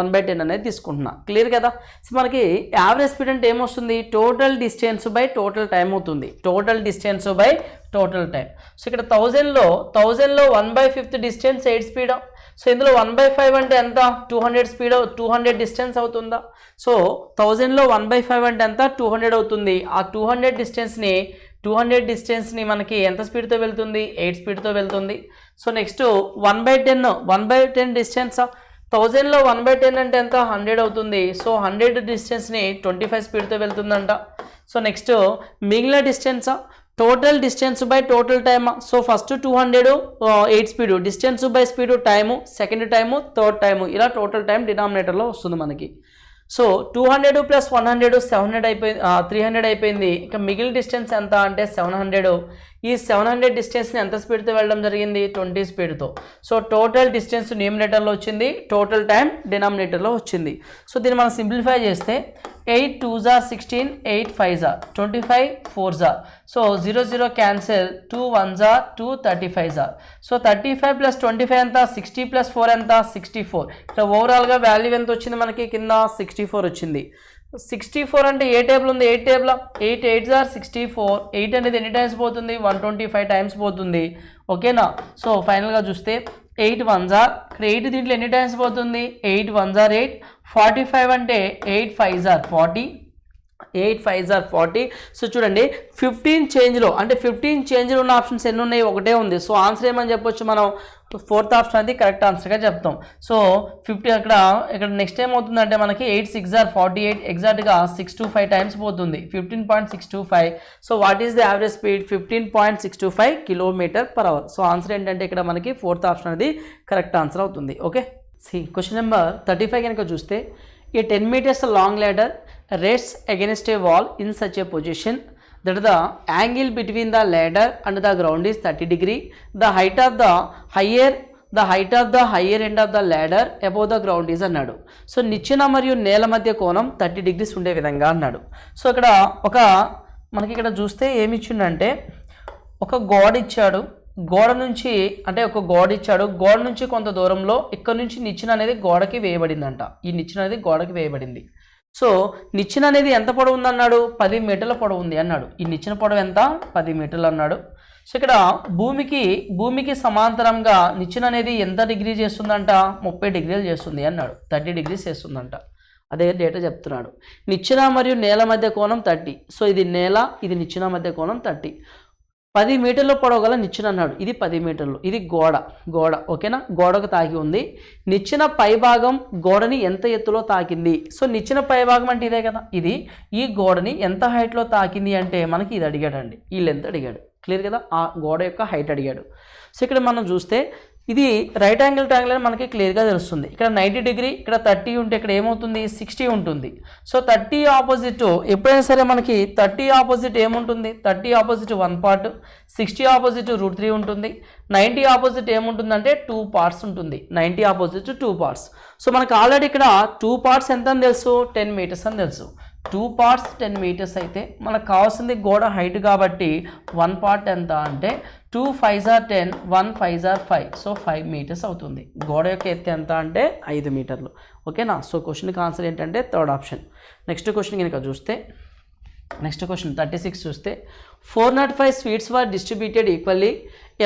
Speaker 1: 1/10 అనేది తీసుకుంటున్నా. క్లియర్ కదా. సో మనకి యావరేజ్ స్పీడ్ అంటే ఏమొస్తుంది total distance by total time అవుతుంది. Total distance by total time. So ఇక్కడ 1000లో 1/5 డిస్టెన్స్ 8 స్పీడ్. సో ఇందులో 1/5 అంటే ఎంత 200 స్పీడ్ 200 డిస్టెన్స్ అవుతుందా. సో 1000లో 1/5 అంటే ఎంత 200 అవుతుంది. ఆ 200 డిస్టెన్స్ని మనకి ఎంత స్పీడ్తో వెళ్తుంది 8 స్పీడ్తో వెళ్తుంది. సో నెక్స్ట్ 1/10 డిస్టెన్స్ 1000లో 1/10 అంటే ఎంత 100 అవుతుంది. సో 100 డిస్టెన్స్ని 25 స్పీడ్తో వెళ్తుందంట. సో నెక్స్ట్ మిగిలిన distance total distance by total time. So first 200 8 speed distance by speed time, second time, third time, ఇలా టోటల్ టైం డినామినేటర్లో వస్తుంది మనకి. సో 200 + 100 700 అయిపోయింది, 300 అయిపోయింది. ఇక మిగిలిన డిస్టెన్స్ ఎంత అంటే 700. ఈ 700 డిస్టెన్స్ని ఎంత స్పీడ్తో వెళ్ళడం జరిగింది 20 స్పీడ్తో. సో టోటల్ డిస్టెన్స్ న్యూమినేటర్లో వచ్చింది, టోటల్ టైం డినామినేటర్లో వచ్చింది. సో దీన్ని మనం సింప్లిఫై చేస్తే 8 2s are 16, 8 5s are 25, 4s are. So 0 0 cancel, 2 1s are 2 35s are. So 35 + 25 ఎంత 60 + 4 ఎంత 64. ఇక్కడ ఓవరాల్గా వాల్యూ ఎంత వచ్చింది మనకి కింద 64 వచ్చింది. 64 అంటే ఏ టేబుల్ ఉంది 8 టేబుల్. 8 8s are 64. 8 అనేది ఎన్ని టైమ్స్ పోతుంది 125 టైమ్స్ పోతుంది. ఓకేనా. సో ఫైనల్గా చూస్తే 8 1s are ఇక్కడ 8 దీంట్లో ఎన్ని టైమ్స్ పోతుంది 8 1s are 8. 45 అంటే 8 5s are 40. 8 5s are 40. So చూడండి 15 చేంజ్లో అంటే 15 చేంజ్లో ఉన్న ఆప్షన్స్ ఎన్ని ఉన్నాయి ఒకటే ఉంది. సో ఆన్సర్ ఏమని చెప్పొచ్చు మనం ఫోర్త్ ఆప్షన్ అది కరెక్ట్ ఆన్సర్గా చెప్తాం. సో 50 ఇక్కడ నెక్స్ట్ టైం అవుతుందంటే మనకి 8 6s are 48 ఎగ్జాక్ట్గా 625 టైమ్స్ పోతుంది 15.625. So what is the average speed 15.625 km/h. So answer ఏంటంటే ఇక్కడ మనకి ఫోర్త్ ఆప్షన్ అనేది కరెక్ట్ ఆన్సర్ అవుతుంది. ఓకే. క్వశ్చన్ నెంబర్ 35 కనుక చూస్తే ఏ 10 meters long ladder rests against a wall in such a position that the angle between the ladder and the ground is 30 degree. The height of the higher end of the ladder above the ground is అన్నాడు. So నిచ్చెన మరియు నేల మధ్య కోణం 30 degrees ఉండే విధంగా అన్నాడు. So ఇక్కడ మనకి ఇక్కడ చూస్తే ఏమి ఇచ్చిండంటే ఒక గోడ ఇచ్చాడు. గోడ నుంచి కొంత దూరంలో ఇక్కడ నుంచి నిచ్చెన అనేది గోడకి వేయబడిందంట. ఈ నిచ్చెన అనేది గోడకి వేయబడింది. సో నిచ్చెన అనేది ఎంత పొడవు ఉంది అన్నాడు, 10 మీటర్ల పొడవు ఉంది అన్నాడు. ఈ నిచ్చెన పొడవు ఎంత, 10 మీటర్లు అన్నాడు. సో ఇక్కడ భూమికి సమాంతరంగా నిచ్చెన అనేది ఎంత డిగ్రీ చేస్తుందంట, 30 డిగ్రీలు చేస్తుంది అన్నాడు. 30 డిగ్రీస్ చేస్తుందంట. అదే డేటా చెప్తున్నాడు. నిచ్చెన మరియు నేల మధ్య కోణం 30. సో ఇది నేల, ఇది నిచ్చెన మధ్య కోణం 30. 10 మీటర్ల పొడవు గల నిచ్చెన అన్నాడు. ఇది 10 మీటర్లు. ఇది గోడ ఓకేనా, గోడకు తాకి ఉంది. నిచ్చెన పైభాగం గోడని ఎంత ఎత్తులో తాకింది. సో నిచ్చెన పైభాగం అంటే ఇదే కదా, ఇది ఈ గోడని ఎంత హైట్లో తాకింది అంటే మనకి ఇది అడిగాడండి, ఈ లెంత్ అడిగాడు. క్లియర్ కదా, ఆ గోడ యొక్క హైట్ అడిగాడు. సో ఇక్కడ మనం చూస్తే ఇది రైట్ యాంగిల్ ట్రయాంగిల్ అని మనకి క్లియర్గా తెలుస్తుంది. ఇక్కడ 90 డిగ్రీ, ఇక్కడ 30 ఉంటే ఇక్కడ ఏమవుతుంది, 60 ఉంటుంది. సో 30 ఆపోజిట్ ఎప్పుడైనా సరే మనకి 30 ఆపోజిట్ ఏముంటుంది, 30 ఆపోజిట్ 1 పార్ట్, 60 ఆపోజిట్ √3 ఉంటుంది. 90 ఆపోజిట్ ఏముంటుందంటే 2 పార్ట్స్ ఉంటుంది. 90 ఆపోజిట్ 2 పార్ట్స్. సో మనకు ఆల్రెడీ ఇక్కడ 2 పార్ట్స్ ఎంత అని తెలుసు, 10 మీటర్స్ అని తెలుసు. 2 పార్ట్స్ 10 మీటర్స్ అయితే మనకు కావాల్సింది గోడ హైట్ కాబట్టి 1 పార్ట్ ఎంత అంటే 2 5s are 10, 1 5s are 5. So 5 metres అవుతుంది. గోడ యొక్క ఎత్తు ఎంత అంటే 5 మీటర్లు. ఓకేనా. సో క్వశ్చన్కి ఆన్సర్ ఏంటంటే థర్డ్ ఆప్షన్. నెక్స్ట్ క్వశ్చన్ కనుక చూస్తే, నెక్స్ట్ క్వశ్చన్ 36 చూస్తే 405 sweets were distributed equally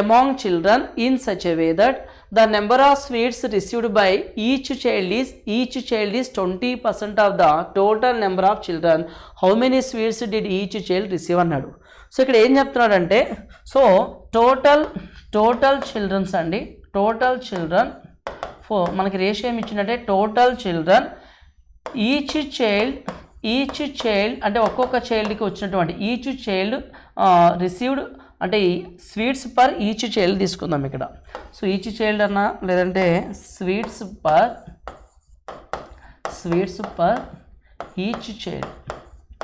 Speaker 1: among children in such a way that the number of sweets received by each child is 20% of the total number of children. How many sweets did each child receive అన్నాడు. So ఇక్కడ ఏం చెప్తున్నాడంటే, so total children's అండి, total children మనకి ratio ఏమి ఇచ్చిందంటే total children each child అంటే ఒక్కొక్క చైల్డ్కి వచ్చినటువంటి ఈచ్ చైల్డ్ రిసీవ్డ్ అంటే స్వీట్స్ పర్ ఈచ్ చైల్డ్ తీసుకుందాం ఇక్కడ. సో ఈచ్ చైల్డ్ అన్నా లేదంటే స్వీట్స్ పర్ ఈచ్ చైల్డ్.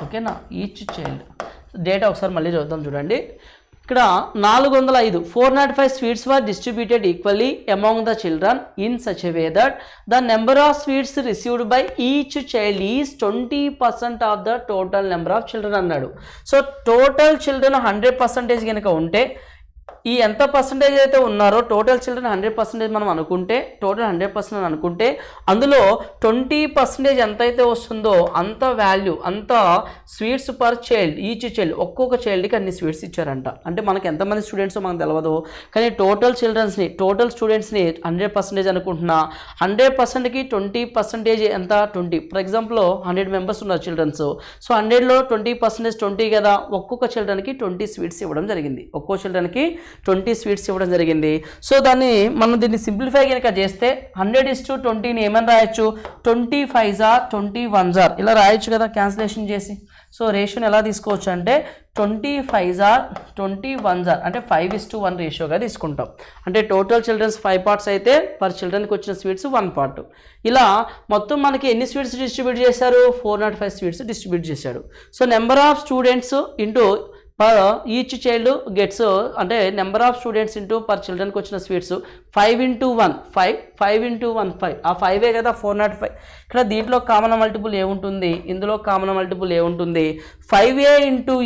Speaker 1: ఓకేనా, ఈచ్ చైల్డ్ డేటా ఒకసారి మళ్ళీ చదువుతాం చూడండి. ఇక్కడ 405 sweets were distributed equally among the children in such a way that the number of sweets received by each child is 20% of the total number of children అన్నాడు. So total children 100% కనుక ఉంటే ఈ ఎంత పర్సంటేజ్ అయితే ఉన్నారో total children 100% మనం అనుకుంటే, total 100% అనుకుంటే అందులో 20% ఎంత అయితే వస్తుందో అంత వాల్యూ, అంత sweets per child, each child ఒక్కొక్క చైల్డ్కి అన్ని స్వీట్స్ ఇచ్చారంట. అంటే మనకి ఎంతమంది స్టూడెంట్స్ మనకు తెలియదు, కానీ టోటల్ స్టూడెంట్స్ని 100% అనుకుంటున్నా. 100%కి 20% ఎంత, 20. ఫర్ ఎగ్జాంపుల్ 100 మెంబర్స్ ఉన్నారు చిల్డ్రన్స్. సో 100లో 20% 20 కదా, ఒక్కొక్క చిల్డ్రన్కి 20 స్వీట్స్ ఇవ్వడం జరిగింది. ఒక్కో చిల్డ్రన్కి 20 స్వీట్స్ ఇవ్వడం జరిగింది. సో మనం దీన్ని సింప్లిఫై కనుక చేస్తే 100:20ని ఏమని రాయొచ్చు, 25s are 21s are ఇలా రాయొచ్చు కదా క్యాన్సిలేషన్ చేసి. సో రేషియోని ఎలా తీసుకోవచ్చు అంటే 25s are 21s are అంటే 5:1 రేషియోగా తీసుకుంటాం. అంటే టోటల్ చిల్డ్రన్స్ 5 పార్ట్స్ అయితే పర్ చిల్డ్రన్కి వచ్చిన స్వీట్స్ 1 పార్ట్. ఇలా మొత్తం మనకి ఎన్ని స్వీట్స్ డిస్ట్రిబ్యూట్ చేశారు, 405 స్వీట్స్ డిస్ట్రిబ్యూట్ చేశాడు. So number of students into per each child gets అంటే number of students into per చిల్డ్రన్కి వచ్చిన స్వీట్స్ 5 into 1 5 ఆ 5 కదా 405. ఇక్కడ దీంట్లో కామన్ మల్టిపుల్ ఏముంటుంది, ఇందులో కామన్ మల్టిపుల్ ఏముంటుంది, 5a into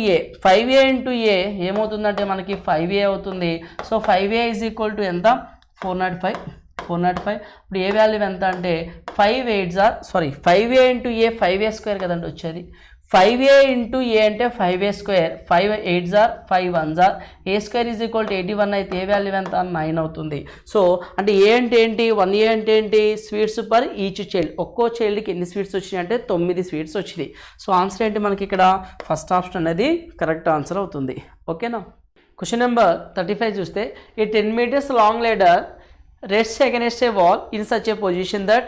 Speaker 1: a ఏమవుతుందంటే మనకి 5a అవుతుంది. సో 5a = ఎంత, 405. ఇప్పుడు ఏ వాల్యూ ఎంత అంటే 5a into a 5a² కదండి వచ్చేది. 5a into a అంటే 5a², 5 8s are 5 1s are, a² = 81 అయితే ఏ వాల్యూ ఎంత, 9 అవుతుంది. సో అంటే ఏ అంటే ఏంటి, 1a అంటే ఏంటి, స్వీట్స్ పర్ ఈచ్ చైల్డ్. ఒక్కో చైల్డ్కి ఎన్ని స్వీట్స్ వచ్చినాయి అంటే 9 స్వీట్స్ వచ్చినాయి. సో ఆన్సర్ ఏంటి మనకి ఇక్కడ ఫస్ట్ ఆప్షన్ అనేది కరెక్ట్ ఆన్సర్ అవుతుంది. ఓకేనా. క్వశ్చన్ నెంబర్ 35 చూస్తే ఏ 10 meters long ladder rests against a wall in such a position that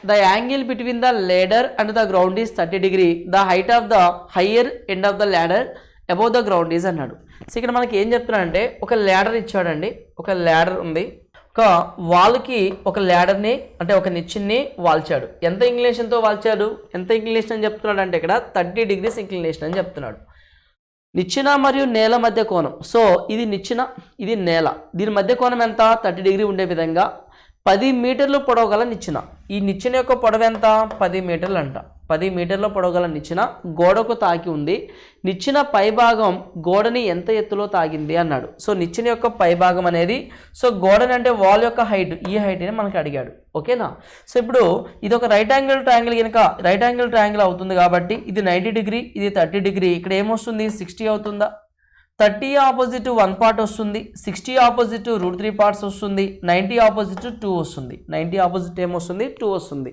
Speaker 1: the angle between the ladder and the ground is 30 degree. The height of the higher end of the ladder above the ground is అన్నాడు. So ఇక్కడ మనకి ఏం చెప్తున్నాడంటే ఒక ladder ఇచ్చాడండి, ఒక ladder ఉంది, ఒక వాల్కి ఒక ల్యాడర్ని అంటే ఒక నిచ్చెన్ని వాల్చాడు. ఎంత ఇంక్లినేషన్తో వాల్చాడు, ఎంత ఇంక్లినేషన్ అని చెప్తున్నాడు అంటే ఇక్కడ 30 degrees ఇంక్లినేషన్ అని చెప్తున్నాడు. నిచ్చెన మరియు నేల మధ్య కోణం, సో ఇది నిచ్చెన, ఇది నేల, దీని మధ్య కోణం ఎంత, 30 డిగ్రీ ఉండే విధంగా 10 మీటర్లు పొడవు గల నిచ్చెన. ఈ నిచ్చెన యొక్క పొడవు ఎంత, 10 మీటర్లు అంట. 10 మీటర్ల పొడవుగల నిచ్చెన గోడకు తాకి ఉంది. నిచ్చెన పైభాగం గోడని ఎంత ఎత్తులో తాగింది అన్నాడు. సో నిచ్చెన యొక్క పైభాగం అనేది సో గోడని అంటే వాల్ యొక్క హైట్, ఈ హైట్ అని మనకి అడిగాడు. ఓకేనా. సో ఇప్పుడు ఇది ఒక రైట్ యాంగిల్ ట్రయాంగిల్ కనుక రైట్ యాంగిల్ ట్రయాంగిల్ అవుతుంది కాబట్టి ఇది 90 డిగ్రీ, ఇది 30 డిగ్రీ. ఇక్కడ ఏమొస్తుంది 60 అవుతుందా. 30 ఆపోజిట్ 1 పార్ట్ వస్తుంది, 60 ఆపోజిట్ √3 పార్ట్స్ వస్తుంది, 90 ఆపోజిట్ 2 వస్తుంది. 90 ఆపోజిట్ ఏమొస్తుంది 2 వస్తుంది.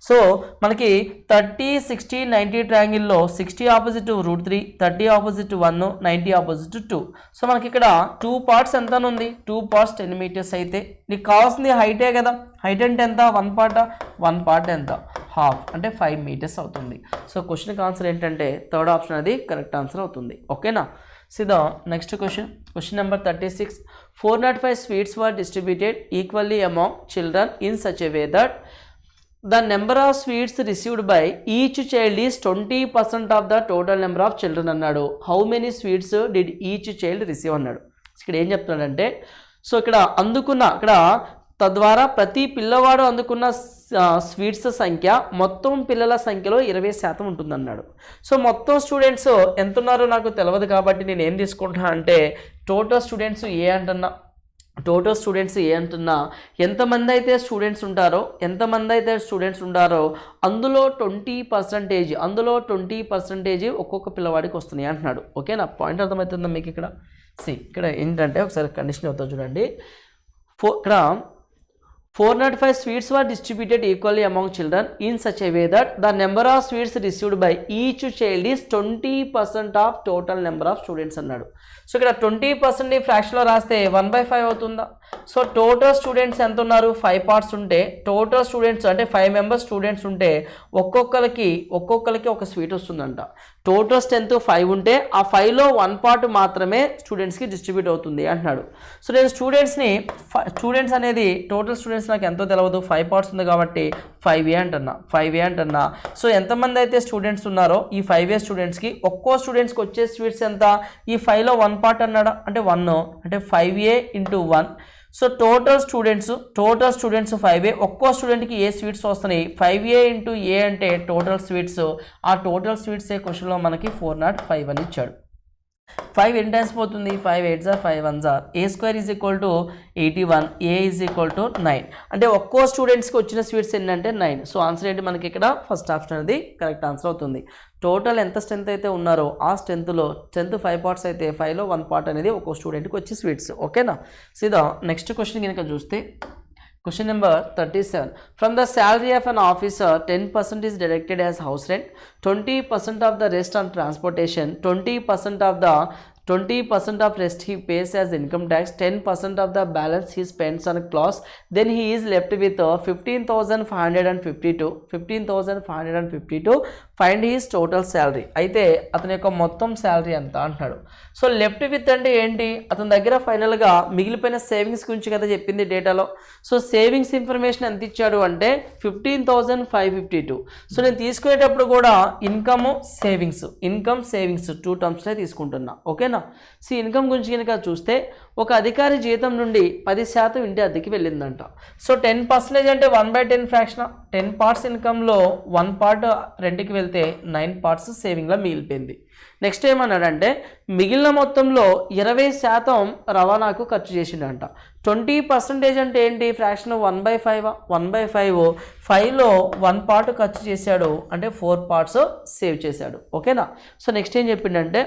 Speaker 1: సో మనకి 30 60 90 ట్రయాంగిల్లో 60 ఆపోజిట్ √3, 30 ఆపోజిట్ 1, 90 ఆపోజిట్ 2. సో మనకి ఇక్కడ 2 పార్ట్స్ ఎంత ఉంది, 2 పార్ట్స్ 10 మీటర్స్ అయితే నీకు కావాల్సింది హైటే కదా. హైట్ అంటే ఎంత 1 పార్ట్, 1 పార్ట్ ఎంత హాఫ్ అంటే 5 మీటర్స్ అవుతుంది. సో క్వశ్చన్కి ఆన్సర్ ఏంటంటే థర్డ్ ఆప్షన్ అది కరెక్ట్ ఆన్సర్ అవుతుంది. ఓకేనా. See the next question. Question number 36. 405 sweets were distributed equally among children in such a way that the number of sweets received by each child is 20% of the total number of children అన్నాడు. How many sweets did each child receive అన్నాడు. ఇక్కడ ఏం చెప్తున్నాడంటే so ఇక్కడ తద్వారా ప్రతి పిల్లవాడు అందుకున్న స్వీట్స్ సంఖ్య మొత్తం పిల్లల సంఖ్యలో 20% ఉంటుందన్నాడు. సో మొత్తం స్టూడెంట్స్ ఎంత ఉన్నారో నాకు తెలియదు కాబట్టి నేను ఏం తీసుకుంటా అంటే టోటల్ స్టూడెంట్స్ ఏ అంటున్నా, ఎంతమంది అయితే స్టూడెంట్స్ ఉంటారో అందులో 20% ఒక్కొక్క పిల్లవాడికి వస్తున్నాయి అంటున్నాడు. ఓకేనా. పాయింట్ అర్థమవుతుందా మీకు. ఇక్కడ ఏంటంటే ఒకసారి కండిషన్ అవుతా చూడండి. ఇక్కడ 405 sweets were distributed equally among children in such a way that the number of sweets received by each child is 20% of total number of students అన్నాడు. సో ఇక్కడ 20% ఫ్రాక్షన్లో రాస్తే 1/5 అవుతుందా. సో టోటల్ స్టూడెంట్స్ ఎంత ఉన్నారు 5 పార్ట్స్ ఉంటే టోటల్ స్టూడెంట్స్ అంటే 5 members students ఉంటే ఒక్కొక్కరికి ఒక స్వీట్ వస్తుందంట. టోటల్ స్ట్రెంత్ 5 ఉంటే ఆ 5లో 1 పార్ట్ మాత్రమే స్టూడెంట్స్కి డిస్ట్రిబ్యూట్ అవుతుంది అంటున్నాడు. సో నేను స్టూడెంట్స్ అనేది టోటల్ స్టూడెంట్స్ నాకు ఎంతో తెలియదు, 5 పార్ట్స్ ఉంది కాబట్టి 5A అంటున్నా. సో ఎంతమంది అయితే స్టూడెంట్స్ ఉన్నారో ఈ 5A స్టూడెంట్స్కి ఒక్కో స్టూడెంట్స్కి వచ్చే స్వీట్స్ ఎంత, ఈ 5లో 1 పార్ట్ అన్నాడా అంటే 1 అంటే 5A × 1. So total students 5A, ఒక్కో స్టూడెంట్కి ఏ స్వీట్స్ వస్తున్నాయి 5A × A అంటే టోటల్ స్వీట్స్. ఆ టోటల్ స్వీట్స్ ఏ క్వశ్చన్లో మనకి 405 అని ఇచ్చాడు. 5 ఎన్ని టైమ్స్ పోతుంది, 5 8 * 5 1 A² = 81, A = 9. అంటే ఒక్కో స్టూడెంట్స్కి వచ్చిన స్వీట్స్ ఏంటంటే 9. సో ఆన్సర్ ఏంటి మనకి ఇక్కడ ఫస్ట్ ఆప్షన్ అనేది కరెక్ట్ ఆన్సర్ అవుతుంది. టోటల్ ఎంత స్ట్రెంత్ అయితే ఉన్నారో ఆ స్ట్రెంత్లో 5 పార్ట్స్ అయితే 5లో 1 పార్ట్ అనేది ఒక్కో స్టూడెంట్కి వచ్చే స్వీట్స్. ఓకేనా. సీదా నెక్స్ట్ క్వశ్చన్ కనుక చూస్తే Question number 37. From the salary of an officer, 10% is deducted as house rent, 20% of the rest on transportation, 20% of rest he pays as income tax, 10% of the balance he spends on clothes. Then he is left with 15,552. Find his total salary. అయితే అతని యొక్క మొత్తం salary ఎంత అంటున్నాడు. So left with అంటే ఏంటి, అతని దగ్గర ఫైనల్గా మిగిలిపోయిన సేవింగ్స్ గురించి కదా చెప్పింది డేటాలో. సో సేవింగ్స్ ఇన్ఫర్మేషన్ ఎంత ఇచ్చాడు అంటే 15,552. సో నేను తీసుకునేటప్పుడు కూడా ఇన్కమ్ సేవింగ్స్ 2 టర్మ్స్నే తీసుకుంటున్నా. ఓకేనా. సో ఇన్కమ్ గురించి కనుక చూస్తే ఒక అధికారి జీతం నుండి 10% ఇంటి అద్దెకి వెళ్ళిందంట. సో 10% అంటే 1/10 ఫ్రాక్షన్. 10 పార్ట్స్ ఇన్కమ్లో 1 పార్ట్ రెంట్కి వెళ్తే 9 పార్ట్స్ సేవింగ్లో మిగిలిపోయింది. నెక్స్ట్ ఏమన్నాడంటే మిగిలిన మొత్తంలో 20% రవాణాకు ఖర్చు చేసిండంట. 20% అంటే ఏంటి ఫ్రాక్షన్ 1/5. 1/5 5లో 1 పార్ట్ ఖర్చు చేశాడు అంటే 4 పార్ట్స్ సేవ్ చేశాడు. ఓకేనా. సో నెక్స్ట్ ఏం చెప్పిండంటే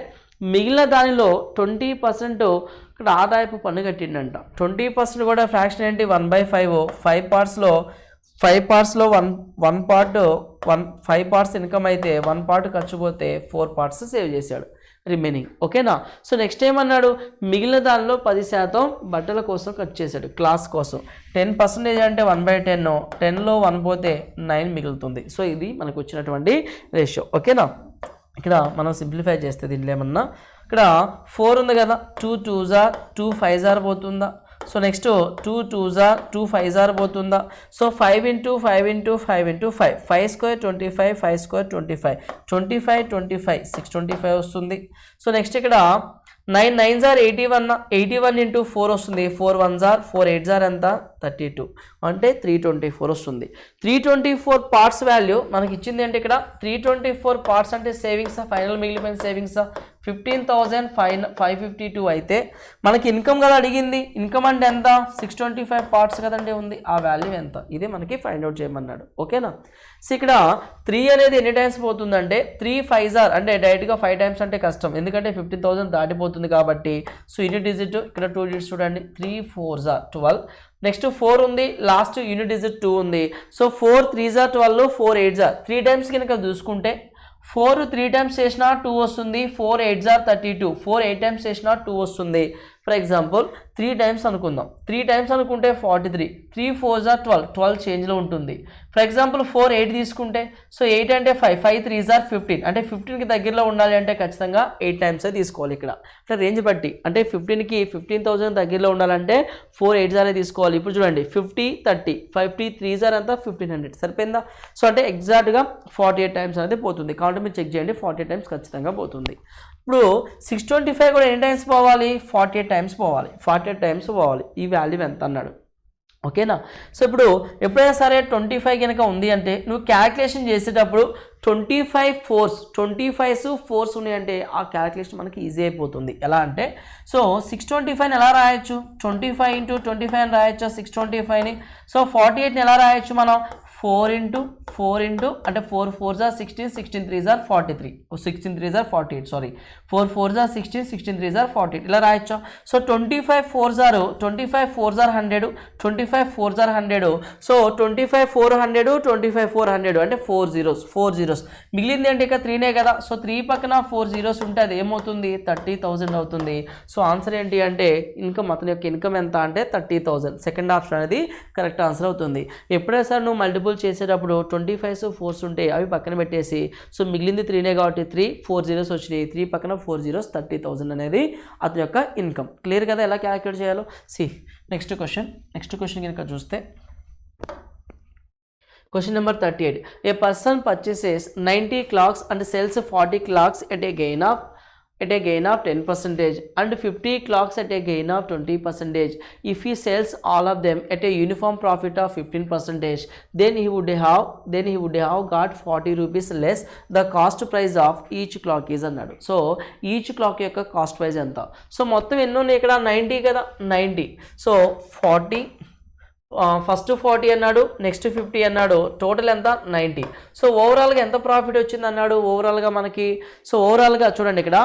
Speaker 1: మిగిలిన దానిలో 20% ఇక్కడ ఆదాయపు పన్ను కట్టిండంట. 20% కూడా ఫ్రాక్షన్ ఏంటి 1/5. 5 పార్ట్స్లో 1 పార్ట్ 5 పార్ట్స్ ఇన్కమ్ అయితే 1 పార్ట్ ఖర్చు పోతే 4 పార్ట్స్ సేవ్ చేశాడు రిమైనింగ్. ఓకేనా. సో నెక్స్ట్ ఏమన్నాడు మిగిలిన దానిలో 10% బట్టల కోసం ఖర్చు చేశాడు, క్లాస్ కోసం. 10% అంటే 1/10, 10లో 1 పోతే 9 మిగులుతుంది. సో ఇది మనకు వచ్చినటువంటి రేషియో. ఓకేనా. ఇక్కడ మనం సింప్లిఫై చేస్తే దీంట్లో ఏమన్నా ఇక్కడ 4 ఉంది కదా, 2 2s 2 5s పోతుందా. సో నెక్స్ట్ 2 2s 2 5s పోతుందా. సో 5 × 5 × 5 × 5 5² 25, 5² 25, 25 625 వస్తుంది. సో నెక్స్ట్ ఇక్కడ 9 9s are 81, 81 ఇంటూ 4 వస్తుంది, 4 1s are 4 8s are ఎంత 32 అంటే 324 వస్తుంది. 324 పార్ట్స్ వాల్యూ మనకి ఇచ్చింది అంటే ఇక్కడ 324 పార్ట్స్ అంటే సేవింగ్స్ ఫైనల్ మిగిలిపోయిన సేవింగ్స్ 15,552 అయితే మనకి ఇన్కమ్ కదా అడిగింది, ఇన్కమ్ అంటే ఎంత 625 పార్ట్స్ కదండి ఉంది, ఆ వాల్యూ ఎంత, ఇది మనకి ఫైండ్ అవుట్ చేయమన్నాడు. ఓకేనా. సో ఇక్కడ 3 అనేది ఎన్ని టైమ్స్ పోతుందంటే 3 5s are అంటే డైరెక్ట్గా 5 టైమ్స్ అంటే కష్టం, ఎందుకంటే 15,000 దాటిపోతుంది కాబట్టి. సో యూనిట్ డిజిట్ ఇక్కడ 2 డిజిట్స్ చూడండి, 3 4s are 12, నెక్స్ట్ 4 ఉంది, లాస్ట్ యూనిట్ డిజిట్ 2 ఉంది. So 4 3s are 12, 4 8s are 3 times కనుక చూసుకుంటే 4 3 టైమ్స్ చేసినా 2 వస్తుంది, 4 8s are 32, 4 8 టైమ్స్ చేసినా 2 వస్తుంది. ఫర్ ఎగ్జాంపుల్ 3 టైమ్స్ అనుకుందాం, 3 టైమ్స్ అనుకుంటే 43, 3 4s are 12, 12 చేంజ్లో ఉంటుంది. ఫర్ ఎగ్జాంపుల్ 4 8 తీసుకుంటే సో 8 అంటే 5, 5 3s are 15 అంటే 15కి దగ్గరలో ఉండాలి అంటే ఖచ్చితంగా 8 టైమ్సే తీసుకోవాలి ఇక్కడ, అంటే రేంజ్ బట్టి అంటే 15కి 15,000 దగ్గరలో ఉండాలంటే 4 8s are తీసుకోవాలి. ఇప్పుడు చూడండి 50 30, 50 3s are అంతా 1500 సరిపోయిందా. సో అంటే ఎగ్జాక్ట్గా 48 టైమ్స్ అనేది పోతుంది, కాబట్టి మీరు చెక్ చేయండి 48 టైమ్స్ ఖచ్చితంగా పోతుంది. ఇప్పుడు 625 కూడా ఎన్ని టైమ్స్ పోవాలి, 48 టైమ్స్ పోవాలి, 48 టైమ్స్ పోవాలి, ఈ వాల్యూ ఎంత అన్నాడు. ఓకేనా. సో ఇప్పుడు ఎప్పుడైనా సరే 25 కనుక ఉంది అంటే నువ్వు క్యాల్కులేషన్ చేసేటప్పుడు 25 ఫోర్స్ ఉన్నాయంటే ఆ క్యాల్కులేషన్ మనకి ఈజీ అయిపోతుంది. ఎలా అంటే సో 625ని ఎలా రాయొచ్చు, 25 ఇంటూ 25 అని రాయొచ్చు 625ని. సో 48ని ఎలా రాయొచ్చు మనం, 4 ఇంటూ అంటే 4 4s are 16, 16 3s are 43, 16 3s are 48 sorry 4 4s are 16, 16 3s are 48 ఇలా రాయొచ్చు. So 25 4s are 100, 25 4s are 100. So 25 400, 25 400 అంటే 4 zeros మిగిలింది అంటే ఇక 3నే కదా. సో 3 పక్కన 4 zeros ఉంటే అది ఏమవుతుంది 30,000 అవుతుంది. సో ఆన్సర్ ఏంటి అంటే ఇన్కమ్, అతని యొక్క ఇన్కమ్ ఎంత అంటే 30,000. సెకండ్ ఆప్షన్ అనేది కరెక్ట్ ఆన్సర్ అవుతుంది. ఎప్పుడైనా సార్ నువ్వు మల్టిపుల్ చేసేటప్పుడు 25s 4s ఉంటే అవి పక్కన పెట్టేసి సో మిగిలింది 3నే కాబట్టి 3 4 zeros వచ్చినాయి, 3 పక్కన 4 zeros 30,000 అనేది అతని యొక్క ఇన్కమ్. క్లియర్ కదా ఎలా క్యాలిక్యులేట్ చేయాలో. నెక్స్ట్ క్వశ్చన్ కనుక చూస్తే Question number 38. A person purchases 90 clocks and sells 40 clocks at a gain of 10% and 50 clocks at a gain of 20%. If he sells all of them at a uniform profit of 15%, then he would have got 40 rupees less the cost price of each clock is అన్నాడు. So each clock యొక్క cost price ఎంత. So మొత్తం ఎన్ని ఉన్నాయి ఇక్కడ 90 కదా 90. So 40 first 40 అన్నాడు, next 50 అన్నాడు, టోటల్ ఎంత 90. సో ఓవరాల్గా ఎంత ప్రాఫిట్ వచ్చింది అన్నాడు ఓవరాల్గా మనకి. సో ఓవరాల్గా చూడండి ఇక్కడ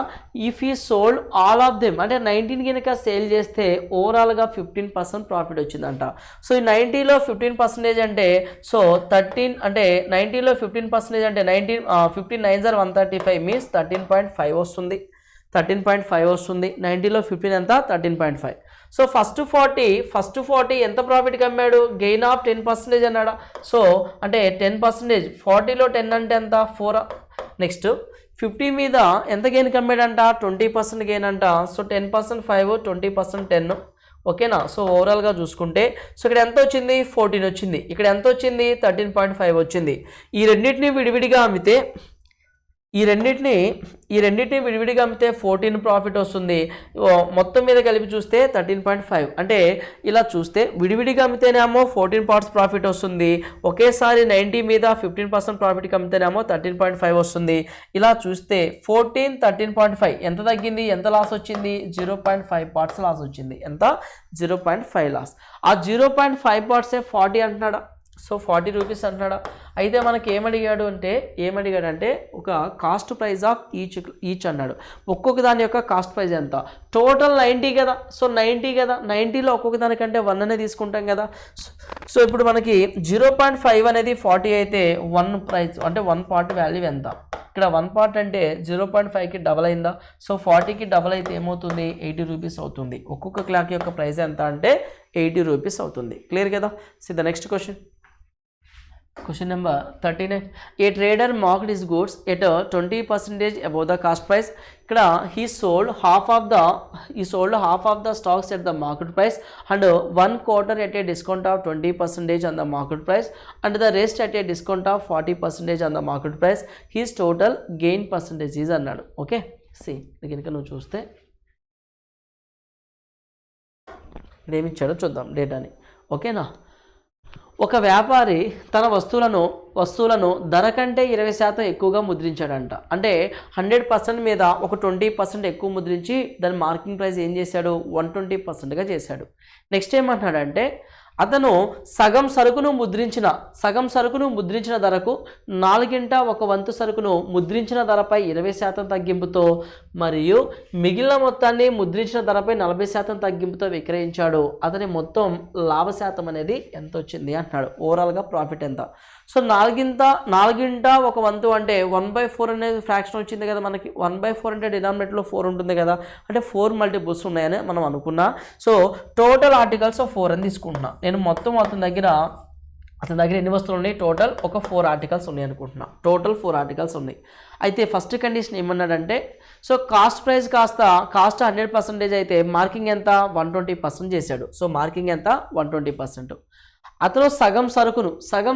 Speaker 1: ఇఫ్ ఈ సోల్డ్ ఆల్ ఆఫ్ దెమ్ అంటే 19 కనుక సేల్ చేస్తే ఓవరాల్గా 15% ప్రాఫిట్ వచ్చిందంట. సో ఈ 90లో 15% అంటే సో 13 అంటే 90లో 15% అంటే 15 9s are 135 మీన్స్ 13.5 వస్తుంది, 13.5 వస్తుంది. 90లో 15 ఎంత 13.5. సో ఫస్ట్ 40 ఎంత ప్రాఫిట్కి అమ్మాడు, గెయిన్ ఆఫ్ 10% అన్నాడా. సో అంటే 10%, 40లో 10 అంటే ఎంత 4. నెక్స్ట్ 50 మీద ఎంత గెయిన్కి అమ్మాడంట 20% గెయిన్ అంట. సో 10% 5, 20% 10. ఓకేనా. సో ఓవరాల్గా చూసుకుంటే సో ఇక్కడ ఎంత వచ్చింది 14 వచ్చింది, ఇక్కడ ఎంత వచ్చింది 13.5 వచ్చింది. ఈ రెండింటిని విడివిడిగా అమ్మితే ఈ రెండింటిని విడివిడిగా అమ్మితే 14 ప్రాఫిట్ వస్తుంది. మొత్తం మీద కలిపి చూస్తే 13.5. అంటే ఇలా చూస్తే విడివిడిగా అమ్మితేనేమో 14 పార్ట్స్ ప్రాఫిట్ వస్తుంది, ఒకేసారి 90 మీద 15% ప్రాఫిట్కి అమ్మితేనేమో 13.5 వస్తుంది. ఇలా చూస్తే 14 13.5 ఎంత తగ్గింది, ఎంత లాస్ వచ్చింది 0.5 పార్ట్స్ లాస్ వచ్చింది. ఎంత 0.5 లాస్. ఆ 0.5 పార్ట్సే 40 అంటున్నాడా. So 40 rupees అంటున్నాడా. అయితే మనకి ఏమడిగాడంటే ఒక కాస్ట్ ప్రైస్ ఆఫ్ ఈచ్ అన్నాడు. ఒక్కొక్క దాని యొక్క కాస్ట్ ప్రైస్ ఎంత, టోటల్ 90 కదా. సో 90 కదా, 90లో ఒక్కొక్క దానికంటే 1 అనే తీసుకుంటాం కదా. సో ఇప్పుడు మనకి 0.5 అనేది 40 అయితే 1 ప్రైస్ అంటే 1 పార్ట్ వాల్యూ ఎంత. ఇక్కడ 1 పార్ట్ అంటే 0.5కి డబల్ అయిందా. సో 40కి డబల్ అయితే ఏమవుతుంది 80 రూపీస్ అవుతుంది. ఒక్కొక్క క్లాక్ యొక్క ప్రైస్ ఎంత అంటే 80 రూపీస్ అవుతుంది. క్లియర్ కదా. See the next Question number 39. A trader marked his goods at a 20% above the cost price. ఇక్కడ he sold half of the stocks at the market price and 1/4 at a discount of 20% on the market price and the rest at a discount of 40% on the market price. His total gain percentage is అన్నాడు. Okay. C కనుక నువ్వు చూస్తే ఇక్కడ ఏమి ఇచ్చాడో చూద్దాం డేటాని. ఓకేనా, ఒక వ్యాపారి తన వస్తువులను ధర కంటే 20% ఎక్కువగా ముద్రించాడంట. అంటే 100% మీద ఒక 20% ఎక్కువ ముద్రించి దాని మార్కింగ్ ప్రైస్ ఏం చేశాడు, 120%గా చేశాడు. నెక్స్ట్ ఏమంటున్నాడంటే అతను సగం సరుకును ముద్రించిన ధరకు 1/4 సరుకును ముద్రించిన ధరపై 20% తగ్గింపుతో మరియు మిగిలిన మొత్తాన్ని ముద్రించిన ధరపై 40% తగ్గింపుతో విక్రయించాడు. అతని మొత్తం లాభ శాతం అనేది ఎంత వచ్చింది అంటున్నాడు. ఓవరాల్గా ప్రాఫిట్ ఎంత. సో 4/1 అంటే 1/4 అనేది ఫ్రాక్షన్ వచ్చింది కదా మనకి. 1/4 అంటే డినామినేటర్లో 4 ఉంటుంది కదా, అంటే 4 మల్టిపుల్స్ ఉన్నాయని మనం అనుకున్నా. సో టోటల్ ఆర్టికల్స్ 4 అని తీసుకుంటున్నా నేను. మొత్తం అతని దగ్గర ఎన్ని వస్తువులు ఉన్నాయి, టోటల్ ఒక 4 ఆర్టికల్స్ ఉన్నాయి అనుకుంటున్నా. టోటల్ 4 ఆర్టికల్స్ ఉన్నాయి. అయితే ఫస్ట్ కండిషన్ ఏమన్నాడంటే సో కాస్ట్ 100% అయితే మార్కింగ్ ఎంత, 120% చేశాడు. సో మార్కింగ్ ఎంత, 120%. అతను సగం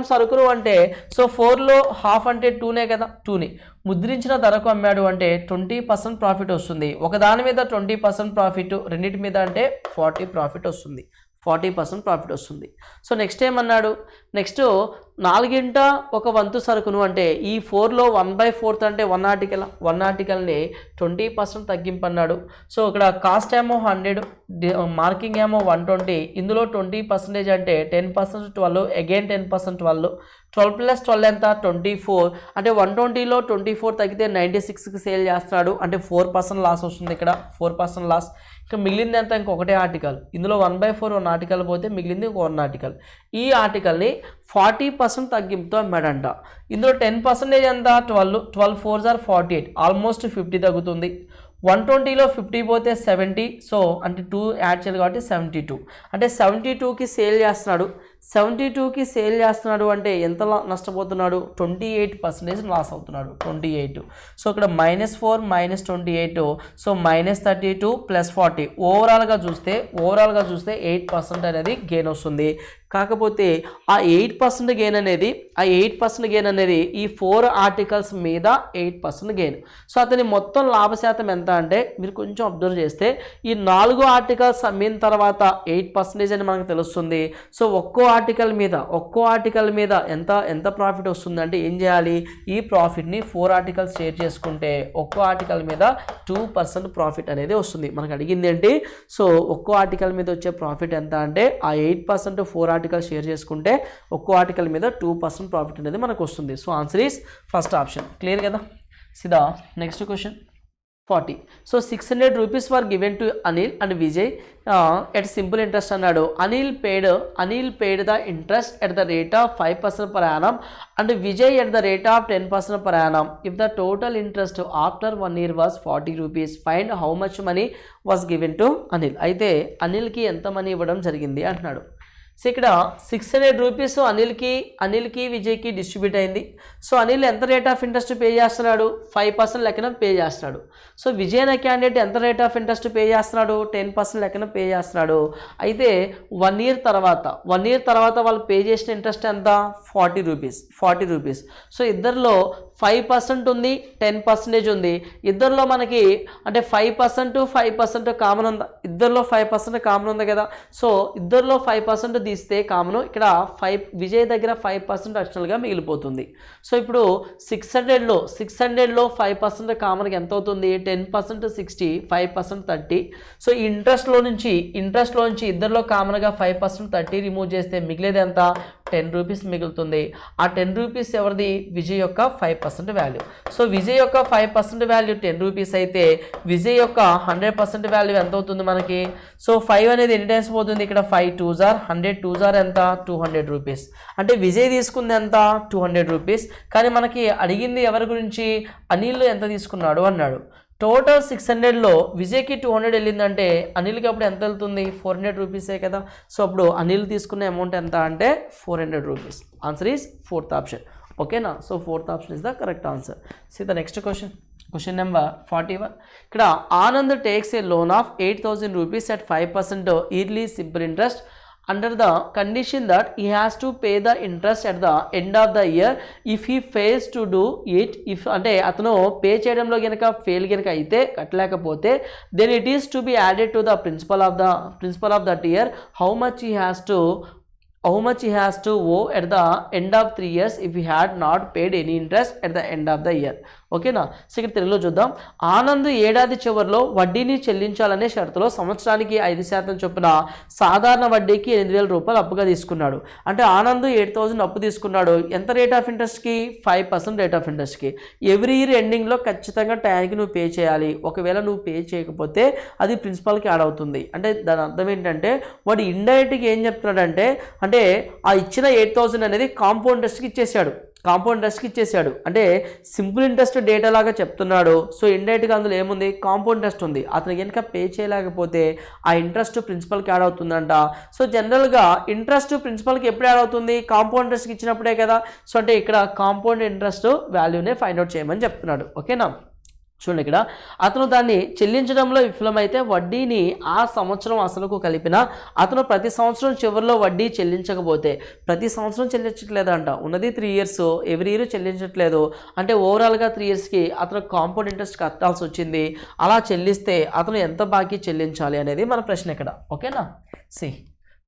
Speaker 1: సరుకును అంటే సో 4లో హాఫ్ అంటే 2నే కదా, 2ని ముద్రించిన ధరకు అమ్మాడు అంటే 20% ప్రాఫిట్ వస్తుంది. ఒకదాని మీద 20% ప్రాఫిట్, రెండింటి మీద అంటే 40% ప్రాఫిట్ వస్తుంది. సో నెక్స్ట్ ఏమన్నాడు, నెక్స్ట్ 4/1 సరుకును అంటే ఈ 4లో 1/4 అంటే 1 ఆర్టికల్ని 20% తగ్గింపు అన్నాడు. సో ఇక్కడ కాస్ట్ ఏమో 100, మార్కింగ్ ఏమో 120, ఇందులో 20% అంటే 10% 12, అగైన్ 10% 12 + 12 ఎంత, 24. అంటే 120లో 24 తగ్గితే 96కి సేల్ చేస్తున్నాడు. అంటే 4% లాస్ వస్తుంది ఇక్కడ, 4% లాస్. ఇంకా మిగిలింది ఎంత, ఇంకొకటే ఆర్టికల్. ఇందులో 1/4 1 ఆర్టికల్ పోతే మిగిలింది ఇంకో 1 ఆర్టికల్. ఈ ఆర్టికల్ని 40% తగ్గింపుతో అమ్మాడంట. ఇందులో 10% ఎంత, 12 4s are 48, ఆల్మోస్ట్ 50 తగ్గుతుంది. 120లో 50 పోతే 70, సో అంటే 2 యాడ్ చేయాలి కాబట్టి 72. అంటే 72కి సేల్ చేస్తున్నాడు. 72కి సేల్ చేస్తున్నాడు అంటే ఎంత నష్టపోతున్నాడు, 28% లాస్ అవుతున్నాడు. 28. సో ఇక్కడ -4 -28, సో -32 + 40. ఓవరాల్గా చూస్తే 8% అనేది గెయిన్ వస్తుంది. కాకపోతే ఆ 8% గెయిన్ అనేది ఈ 4 ఆర్టికల్స్ మీద 8% గెయిన్. సో అతని మొత్తం లాభ శాతం ఎంత అంటే మీరు కొంచెం అబ్జర్వ్ చేస్తే ఈ 4 ఆర్టికల్స్ అమ్మిన తర్వాత 8% అని మనకు తెలుస్తుంది. సో ఒక్కో ఆర్టికల్ మీద ఎంత ప్రాఫిట్ వస్తుంది అంటే ఏం చేయాలి, ఈ ప్రాఫిట్ని 4 ఆర్టికల్స్ షేర్ చేసుకుంటే ఒక్కో ఆర్టికల్ మీద 2% ప్రాఫిట్ అనేది వస్తుంది. మనకు అడిగింది ఏంటి, సో ఒక్కో ఆర్టికల్ మీద వచ్చే ప్రాఫిట్ ఎంత అంటే ఆ 8% 4 ఆర్టికల్ షేర్ చేసుకుంటే ఒక్కో ఆర్టికల్ మీద 2% ప్రాఫిట్ అనేది మనకు వస్తుంది. So answer is first option. Clear కదా. సిదా next question 40. So 600 rupees were given to Anil and Vijay at simple interest అన్నాడు. Anil paid the interest at the rate of 5% per annum and Vijay at the rate of 10% per annum. If the total interest after 1 year was 40 rupees, find how much money was given to Anil. అయితే అనిల్కి ఎంత money ఇవ్వడం జరిగింది అంటున్నాడు. So ఇక్కడ 600 rupees అనిల్కి విజయ్కి distribute అయింది. So Anil ఎంత rate of interest pay చేస్తున్నాడు, 5% లెక్కన పే చేస్తున్నాడు. సో విజయ్ అనే క్యాండిడేట్ ఎంత రేట్ ఆఫ్ ఇంట్రెస్ట్ పే చేస్తున్నాడు, 10% లెక్కన పే చేస్తున్నాడు. అయితే 1 year తర్వాత వాళ్ళు పే చేసిన ఇంట్రెస్ట్ ఎంత, 40 రూపీస్. సో ఇద్దరిలో 5% ఉంది, 10% ఉంది. ఇద్దరిలో మనకి అంటే 5% కామన్ ఉందా, ఇద్దరిలో 5% కామన్ ఉంది కదా. సో ఇద్దరిలో 5% తీస్తే కామన్, ఇక్కడ విజయ్ దగ్గర 5% అడిషనల్గా మిగిలిపోతుంది. సో ఇప్పుడు 600లో 5% కామన్కి ఎంత అవుతుంది, 10% 60, 5% 30. సో ఇంట్రెస్ట్లో నుంచి ఇద్దరిలో కామన్గా 5% 30 రిమూవ్ చేస్తే మిగిలేది ఎంత, 10 రూపీస్ మిగులుతుంది. ఆ 10 రూపీస్ ఎవరిది, విజయ్ యొక్క 5% వాల్యూ. సో విజయ్ యొక్క 5% వాల్యూ 10 రూపీస్ అయితే విజయ్ యొక్క 100% వాల్యూ ఎంత అవుతుంది మనకి. సో 5 అనేది ఎన్ని టైమ్స్ పోతుంది, ఇక్కడ 5 2s are 100, 2s are ఎంత, 200 రూపీస్. అంటే విజయ్ తీసుకుంది ఎంత, 200 రూపీస్. కానీ మనకి అడిగింది ఎవరి గురించి, అనిల్ ఎంత తీసుకున్నాడు అన్నాడు. టోటల్ 600లో విజయ్కి 200 వెళ్ళిందంటే అనిల్కి అప్పుడు ఎంత వెళ్తుంది, 400 రూపీసే కదా. సో అప్పుడు అనిల్ తీసుకున్న అమౌంట్ ఎంత అంటే 400 rupees. Answer is 4th option. ఓకేనా. So 4th option is the correct answer. See the next question number 41. ఇక్కడ Anand takes a loan of 8,000 rupees at 5% yearly simple interest under the condition that he has to pay the interest at the end of the year if he fails to do it. if అంటే అతను pay చేయడంలో కనుక fail కనుక అయితే కట్టలేకపోతే then it is to be added to the principal of that year how much he has to owe at the end of 3 years if he had not paid any interest at the end of the year. ఓకేనా. So ఇక్కడ తెలుగులో చూద్దాం. ఆనంద్ ఏడాది చివరిలో వడ్డీని చెల్లించాలనే షరతులో సంవత్సరానికి 5% చొప్పున సాధారణ వడ్డీకి 8,000 రూపాయలు అప్పుగా తీసుకున్నాడు. అంటే ఆనంద్ 8,000 అప్పు తీసుకున్నాడు. ఎంత రేట్ ఆఫ్ ఇంట్రెస్ట్కి? 5% రేట్ ఆఫ్ ఇంట్రెస్ట్కి. ఎవ్రీ ఇయర్ ఎండింగ్లో ఖచ్చితంగా టైంకి నువ్వు పే చేయాలి. ఒకవేళ నువ్వు పే చేయకపోతే అది ప్రిన్సిపల్కి యాడ్ అవుతుంది. అంటే దాని అర్థం ఏంటంటే వాడు ఇండైరెక్ట్గా ఏం చెప్తున్నాడంటే అంటే ఆ ఇచ్చిన 8,000 అనేది కాంపౌండ్ ఇంట్రెస్ట్కి ఇచ్చేసాడు. అంటే సింపుల్ ఇంట్రెస్ట్ డేటా లాగా చెప్తున్నాడు. సో ఇండైరెక్ట్గా అందులో ఏముంది? కాంపౌండ్ ఇంట్రెస్ట్ ఉంది. అతను కనుక పే చేయలేకపోతే ఆ ఇంట్రెస్ట్ ప్రిన్సిపల్కి యాడ్ అవుతుందంట. సో జనరల్గా ఇంట్రెస్ట్ ప్రిన్సిపల్కి ఎప్పుడు యాడ్ అవుతుంది? కాంపౌండ్ ఇంట్రెస్ట్కి ఇచ్చినప్పుడే కదా. సో అంటే ఇక్కడ కాంపౌండ్ ఇంట్రెస్ట్ వాల్యూనే ఫైండ్ అవుట్ చేయమని చెప్తున్నాడు. ఓకేనా. చూడండి, ఇక్కడ అతను దాన్ని చెల్లించడంలో విఫలమైతే వడ్డీని ఆ సంవత్సరం అసలుకు కలిపిన అతను ప్రతి సంవత్సరం చివరిలో వడ్డీ చెల్లించకపోతే, ప్రతి సంవత్సరం చెల్లించట్లేదంట, ఉన్నది 3 ఇయర్స్, ఎవ్రీ ఇయర్ చెల్లించట్లేదు అంటే ఓవరాల్గా 3 ఇయర్స్కి అతను కాంపౌండ్ ఇంట్రెస్ట్ కట్టాల్సి వచ్చింది. అలా చెల్లిస్తే అతను ఎంత బాకీ చెల్లించాలి అనేది మన ప్రశ్న ఇక్కడ. ఓకేనా. సి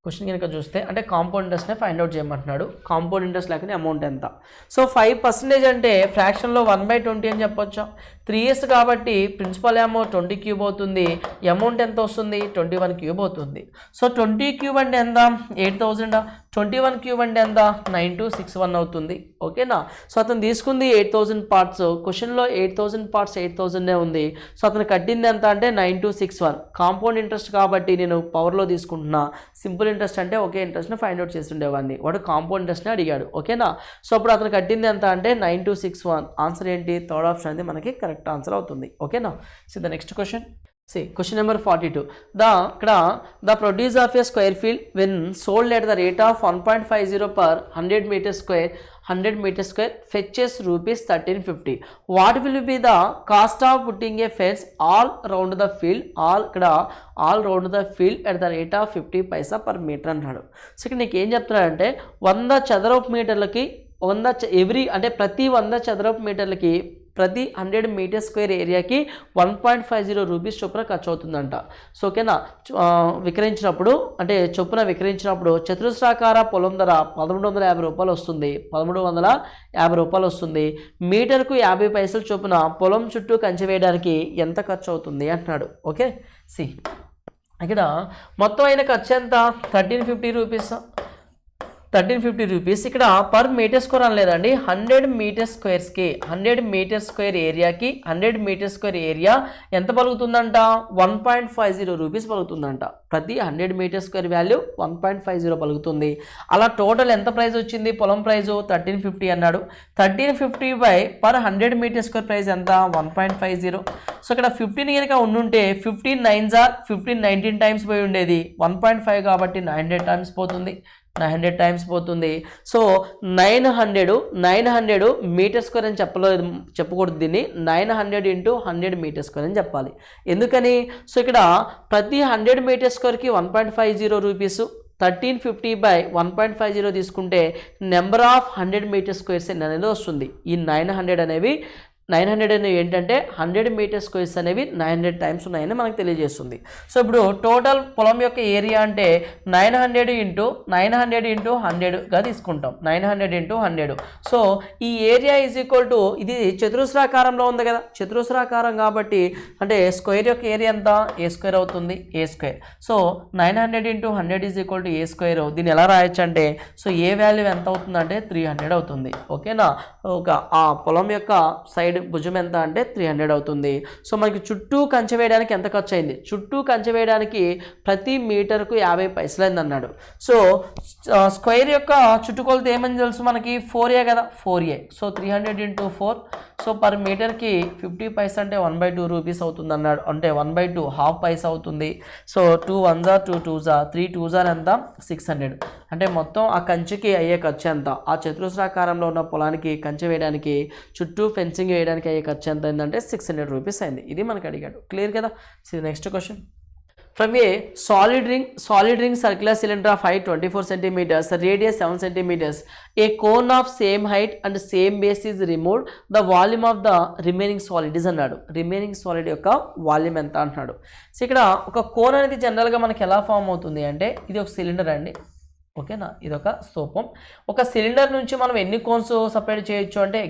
Speaker 1: క్వశ్చన్ కనుక చూస్తే అంటే కాంపౌండ్ ఇంట్రెస్ట్నే ఫైండ్ అవుట్ చేయమంటున్నాడు. కాంపౌండ్ ఇంట్రెస్ట్ లేకనే అమౌంట్ ఎంత? సో 5% అంటే ఫ్రాక్షన్లో 1/20 అని చెప్పొచ్చు. 3 ఇయర్స్ కాబట్టి ప్రిన్సిపల్ ఏమో 20 క్యూబ్ అవుతుంది. అమౌంట్ ఎంత వస్తుంది? 21 క్యూబ్ అవుతుంది. సో 20 క్యూబ్ అంటే ఎంత? 8,000. 21 క్యూబ్ అంటే ఎంత? 9261 అవుతుంది. ఓకేనా. సో అతను తీసుకుంది 8,000 పార్ట్స్. క్వశ్చన్లో 8,000 పార్ట్స్ 8,000 ఉంది. సో అతను కట్టింది ఎంత అంటే 9261. కాంపౌండ్ ఇంట్రెస్ట్ కాబట్టి నేను పవర్లో తీసుకుంటున్నా. సింపుల్ ఇంట్రెస్ట్ అంటే ఒకే ఇంట్రెస్ట్ని ఫైండ్ అవుట్ చేస్తుండేవాడిని. వాడు కాంపౌండ్ ఇంట్రెస్ట్ని అడిగాడు. ఓకేనా. సో అప్పుడు అతను కట్టింది ఎంత అంటే 9261. ఆన్సర్ ఏంటి? థర్డ్ ఆప్షన్ అనేది మనకి కరెక్ట్ ఆన్సర్ అవుతుంది. ఓకేనా. So the next question. See, question number 42. The produce of a square field when sold at the rate of 1.50 per 100 meter square fetches rupees 1350. What will be the cost of putting a fence all round the field at the rate of 50 paisa per meter అన్నాడు. So ఇక్కడ నీకు ఏం చెప్తున్నాడంటే 100 చదరపు మీటర్లకి అంటే ప్రతి 100 చదరపు మీటర్లకి ప్రతి 100 మీటర్ స్క్వేర్ ఏరియాకి 1.50 రూపీస్ చొప్పున ఖర్చు అవుతుందంట. సో ఓకేనా. చొప్పున విక్రయించినప్పుడు చతురస్రాకార పొలం ధర 1,350 రూపాయలు వస్తుంది. 1,350 రూపాయలు వస్తుంది. మీటర్కు 50 పైసలు చొప్పున పొలం చుట్టూ కంచె వేయడానికి ఎంత ఖర్చు అవుతుంది అంటున్నాడు. ఓకే. సి ఇక్కడ మొత్తం అయిన ఖర్చు ఎంత? 1350 రూపీస్. 1350 రూపీస్. ఇక్కడ పర్ మీటర్ స్క్వేర్ అనలేదండి, 100 మీటర్ స్క్వేర్స్కి 100 మీటర్ స్క్వేర్ ఏరియాకి 100 మీటర్ స్క్వేర్ ఏరియా ఎంత పలుకుతుందంట? 1.50 రూపీస్ పలుకుతుందంట. ప్రతి 100 మీటర్ స్క్వేర్ వాల్యూ 1.50 పలుకుతుంది. అలా టోటల్ ఎంత ప్రైస్ వచ్చింది? పొలం ప్రైజు 1350 అన్నాడు. 1350 by per 100 metre square price ఎంత? 1.50. సో ఇక్కడ 15 కనుక ఉండుంటే 15 9s are 15 19 టైమ్స్ పోయి ఉండేది. 1.5 కాబట్టి 900 టైమ్స్ పోతుంది. 900 టైమ్స్ పోతుంది. సో 900 మీటర్ స్క్వేర్ అని చెప్పకూడదు. దీన్ని 900 × 100 మీటర్ స్క్వేర్ అని చెప్పాలి. ఎందుకని? సో ఇక్కడ ప్రతి 100 మీటర్ స్క్వేర్కి 1.50 రూపీసు. 1350 బై 1.50 తీసుకుంటే నెంబర్ ఆఫ్ 100 మీటర్ స్క్వేర్స్ అనేది వస్తుంది. ఈ 900 అనేవి ఏంటంటే 100 మీటర్ స్క్వేర్స్ అనేవి 900 టైమ్స్ ఉన్నాయని మనకు తెలియజేస్తుంది. సో ఇప్పుడు టోటల్ పొలం యొక్క ఏరియా అంటే 900 × 100గా తీసుకుంటాం. 900 × 100. సో ఈ ఏరియా ఈజ్ ఈక్వల్ టు, ఇది చతురస్రాకారంలో ఉంది కదా, చతురస్రాకారం కాబట్టి అంటే స్క్వేర్ యొక్క ఏరియా ఎంత? ఏ స్క్వేర్ అవుతుంది. A square. So 900 × 100 is equal to a square. దీన్ని ఎలా రాయొచ్చు అంటే, సో ఏ వాల్యూ ఎంత అవుతుందంటే 300 అవుతుంది. ఓకేనా. ఆ పొలం యొక్క సైడ్ భుజం ఎంత అంటే 300 అవుతుంది. సో మనకి చుట్టూ కంచె వేయడానికి ఎంత ఖర్చు అయింది? చుట్టూ కంచె వేయడానికి ప్రతి మీటర్కు 50 పైసలు అయింది అన్నాడు. సో స్క్వేర్ యొక్క చుట్టుకొలత ఏమని తెలుసు మనకి? 4A కదా, 4A. సో 300 × 4. సో పర్ మీటర్కి 50 పైసా అంటే 1/2 రూపీస్ అవుతుంది అన్నాడు. అంటే 1/2 ½ పైసా అవుతుంది. So 2 1s are 2 2s are 3 2s are ఎంత? 600. అంటే మొత్తం ఆ కంచెకి అయ్యే ఖర్చు ఎంత? ఆ చతురస్రాకారంలో ఉన్న పొలానికి కంచె వేయడానికి, చుట్టూ ఫెన్సింగ్ వేయడానికి అయ్యే ఖర్చు ఎంత అయిందంటే 600 రూపీస్ అయింది. ఇది మనకు అడిగాడు. క్లియర్ కదా. So next question. From a solid ring circular cylinder of height 24 centimeters, radius 7 centimeters, a cone of same height and same base is removed. The volume of the remaining solid is అన్నాడు. Remaining solid యొక్క volume ఎంత అంటున్నాడు. So ఇక్కడ ఒక cone అనేది జనరల్గా మనకి ఎలా ఫామ్ అవుతుంది అంటే ఇది ఒక సిలిండర్ అండి, ఓకేనా, ఇది ఒక స్తూపం. ఒక సిలిండర్ నుంచి మనం ఎన్ని కోన్స్ సపరేట్ చేయొచ్చు అంటే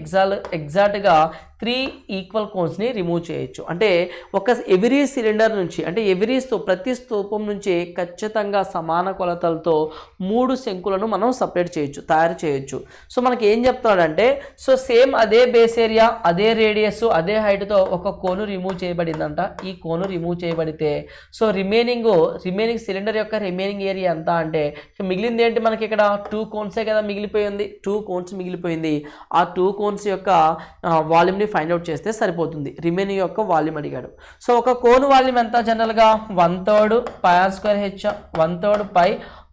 Speaker 1: ఎగ్జాక్ట్గా 3 ఈక్వల్ కోన్స్ని రిమూవ్ చేయొచ్చు. అంటే ఎవ్రీ సిలిండర్ నుంచి అంటే ప్రతి స్తూపం నుంచి ఖచ్చితంగా సమాన కొలతలతో 3 శంకులను మనం సపరేట్ చేయొచ్చు, తయారు చేయొచ్చు. సో మనకి ఏం చెప్తాడంటే సో సేమ్ అదే బేస్ ఏరియా, అదే రేడియస్, అదే హైట్తో ఒక కోను రిమూవ్ చేయబడిందంట. ఈ కోను రిమూవ్ చేయబడితే సో రిమైనింగ్ సిలిండర్ యొక్క రిమైనింగ్ ఏరియా ఎంత అంటే మిగిలింది ఏంటి మనకి ఇక్కడ 2 కోన్సే కదా మిగిలిపోయింది. 2 కోన్స్ మిగిలిపోయింది. ఆ 2 కోన్స్ యొక్క వాల్యూమ్ని ఫైండ్ అవుట్ చేస్తే సరిపోతుంది. రిమైనింగ్ యొక్క వాల్యూమ్ అడిగాడు. సో ఒక కోన్ వాల్యూమ్ ఎంత జనరల్గా 1/3 πr²h, 1/3 π.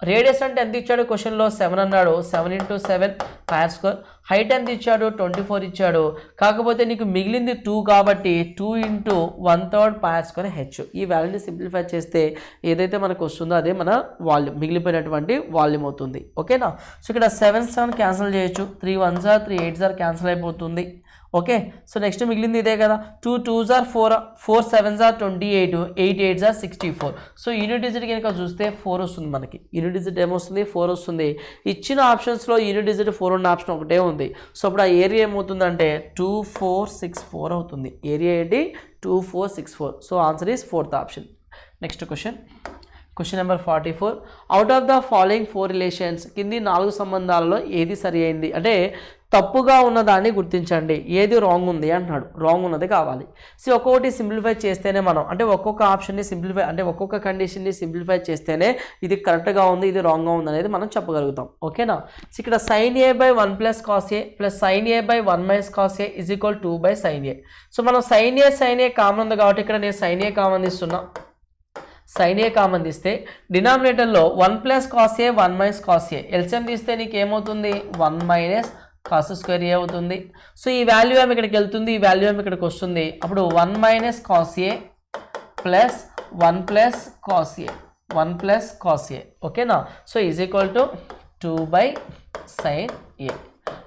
Speaker 1: రేడియస్ అంటే ఎంత ఇచ్చాడు క్వశ్చన్లో 7 అన్నాడు, 7 × 7 πr². హైట్ ఎంత ఇచ్చాడు 24 ఇచ్చాడు. కాకపోతే నీకు మిగిలింది 2 కాబట్టి 2 × 1/3 πr²h. ఈ వాల్యూని సింప్లిఫై చేస్తే ఏదైతే మనకు వస్తుందో అదే మన వాల్యూమ్, మిగిలిపోయినటువంటి వాల్యూమ్ అవుతుంది. ఓకేనా. సో ఇక్కడ 7 క్యాన్సిల్ చేయొచ్చు, 3 1s 3 8s క్యాన్సిల్ అయిపోతుంది. ఓకే. సో నెక్స్ట్ మిగిలింది ఇదే కదా, 2 2s 4, 4 7s 28, 8 8s 64. So unit digit కనుక చూస్తే 4 వస్తుంది మనకి. యూనిట్ డిజిట్ ఏమొస్తుంది 4 వస్తుంది. ఇచ్చిన ఆప్షన్స్లో యూనిట్ డిజిట్ 4 ఉన్న ఆప్షన్ ఒకటే ఉంది. సో అప్పుడు ఆ ఏరియా ఏమవుతుందంటే 2464 అవుతుంది. ఏరియా ఏంటి 2464. So answer is 4th option. Next question number 44. Out of the following 4 relations, కింది 4 సంబంధాలలో ఏది సరి అయింది అంటే తప్పుగా ఉన్నదాన్ని గుర్తించండి, ఏది రాంగ్ ఉంది అంటున్నాడు. రాంగ్ ఉన్నది కావాలి. సో ఒక్కొక్కటి సింప్లిఫై చేస్తేనే మనం అంటే ఒక్కొక్క ఆప్షన్ని సింప్లిఫై అంటే ఒక్కొక్క కండిషన్ని సింప్లిఫై చేస్తేనే ఇది కరెక్ట్గా ఉంది, ఇది రాంగ్గా ఉంది అనేది మనం చెప్పగలుగుతాం. ఓకేనా. సో ఇక్కడ sin a / 1 + cos a + sin a / 1 - cos a = 2/sin a. So మనం sin a కామన్ ఉంది కాబట్టి ఇక్కడ నేను sin a కామన్ ఇస్తున్నా. sin a కామన్ తీస్తే డినామినేటర్లో 1 + cos a 1 - cos a LCM తీస్తే నీకు ఏమవుతుంది 1 - cos² అవుతుంది. సో ఈ వాల్యూ ఏమి ఇక్కడికి వెళ్తుంది, ఈ వాల్యూ ఏమి ఇక్కడికి వస్తుంది. అప్పుడు 1 - cos a + 1 + cos a 1 + cos a. ఓకేనా. So = 2/sin a.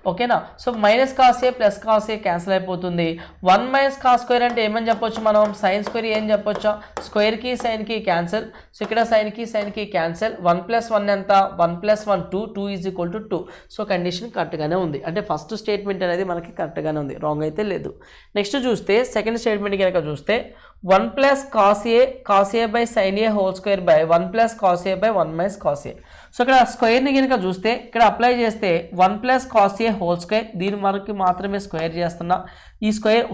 Speaker 1: ఓకేనా. So -cos a + cos a cancel అయిపోతుంది. 1 - cos² అంటే ఏమని చెప్పొచ్చు మనం, sin² ఏం చెప్పొచ్చా, స్క్వేర్కి సైన్కి క్యాన్సిల్. సో ఇక్కడ సైన్కి క్యాన్సిల్. 1 + 1 ఎంత, 1 + 1 2, 2 = 2. సో కండిషన్ కరెక్ట్గానే ఉంది. అంటే ఫస్ట్ స్టేట్మెంట్ అనేది మనకి కరెక్ట్గానే ఉంది, రాంగ్ అయితే లేదు. నెక్స్ట్ చూస్తే సెకండ్ స్టేట్మెంట్ కనుక చూస్తే 1 + cos a / sin a (² / 1 + cos a / 1 - cos a). So ఇక్కడ స్క్వేర్ని కనుక చూస్తే ఇక్కడ అప్లై చేస్తే 1 + cos a (² దీని వరకు మాత్రమే స్క్వేర్ చేస్తున్నా. ఈ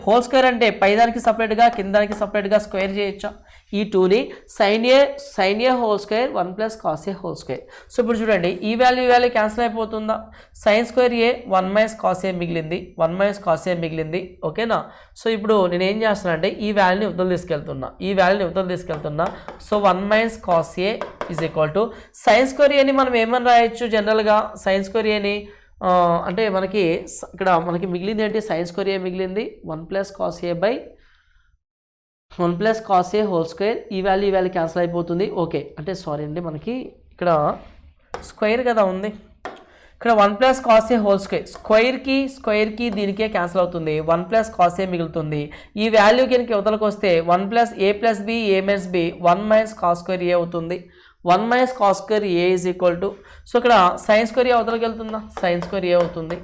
Speaker 1: హోల్ స్క్వేర్ అంటే పైదానికి సపరేట్గా కిందానికి సపరేట్గా స్క్వేర్ చేయొచ్చా. ఈ 2ని sin a (² 1 + cos a (²). So ఇప్పుడు చూడండి ఈ వాల్యూ క్యాన్సిల్ అయిపోతుందా. sin² a 1 - cos a మిగిలింది, 1 - cos a మిగిలింది. ఓకేనా. సో ఇప్పుడు నేను ఏం చేస్తున్నా అంటే ఈ వాల్యూని ఉత్తలు తీసుకెళ్తున్నా. So 1 - cos a = sin² a ని మనం ఏమని రాయొచ్చు జనరల్గా sin² a ని అంటే మనకి మిగిలింది ఏంటి sin² a మిగిలింది 1 + cos a / 1 + cos a (²). ఈ వాల్యూ క్యాన్సిల్ అయిపోతుంది. ఓకే అంటే సారీ అండి, మనకి ఇక్కడ స్క్వేర్ కదా ఉంది, ఇక్కడ 1 + cos a (² స్క్వేర్కి దీనికే క్యాన్సిల్ అవుతుంది. 1 + cos a మిగులుతుంది. ఈ వాల్యూ కనుక యువతలకు వస్తే 1 + a + b a - b 1 - cos² a అవుతుంది. 1 - cos² a = సో ఇక్కడ sin² a అవతలకి వెళ్తుందా, sin² a అవుతుంది.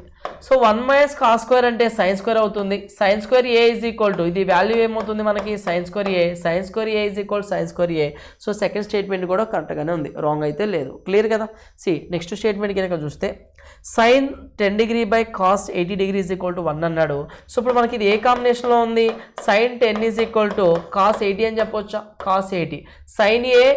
Speaker 1: సో 1 - cos² అంటే sin² అవుతుంది. sin² a = ఇది వాల్యూ ఏమవుతుంది మనకి sin² a = sin² a. So second statement కూడా కరెక్ట్గానే ఉంది, రాంగ్ అయితే లేదు. క్లియర్ కదా. నెక్స్ట్ స్టేట్మెంట్ కనుక చూస్తే sin 10° / cos 80° = 1 అన్నాడు. సో ఇప్పుడు మనకి ఇది ఏ కాంబినేషన్లో ఉంది, sin 10 = cos 80 అని చెప్పొచ్చా, cos 80. sin a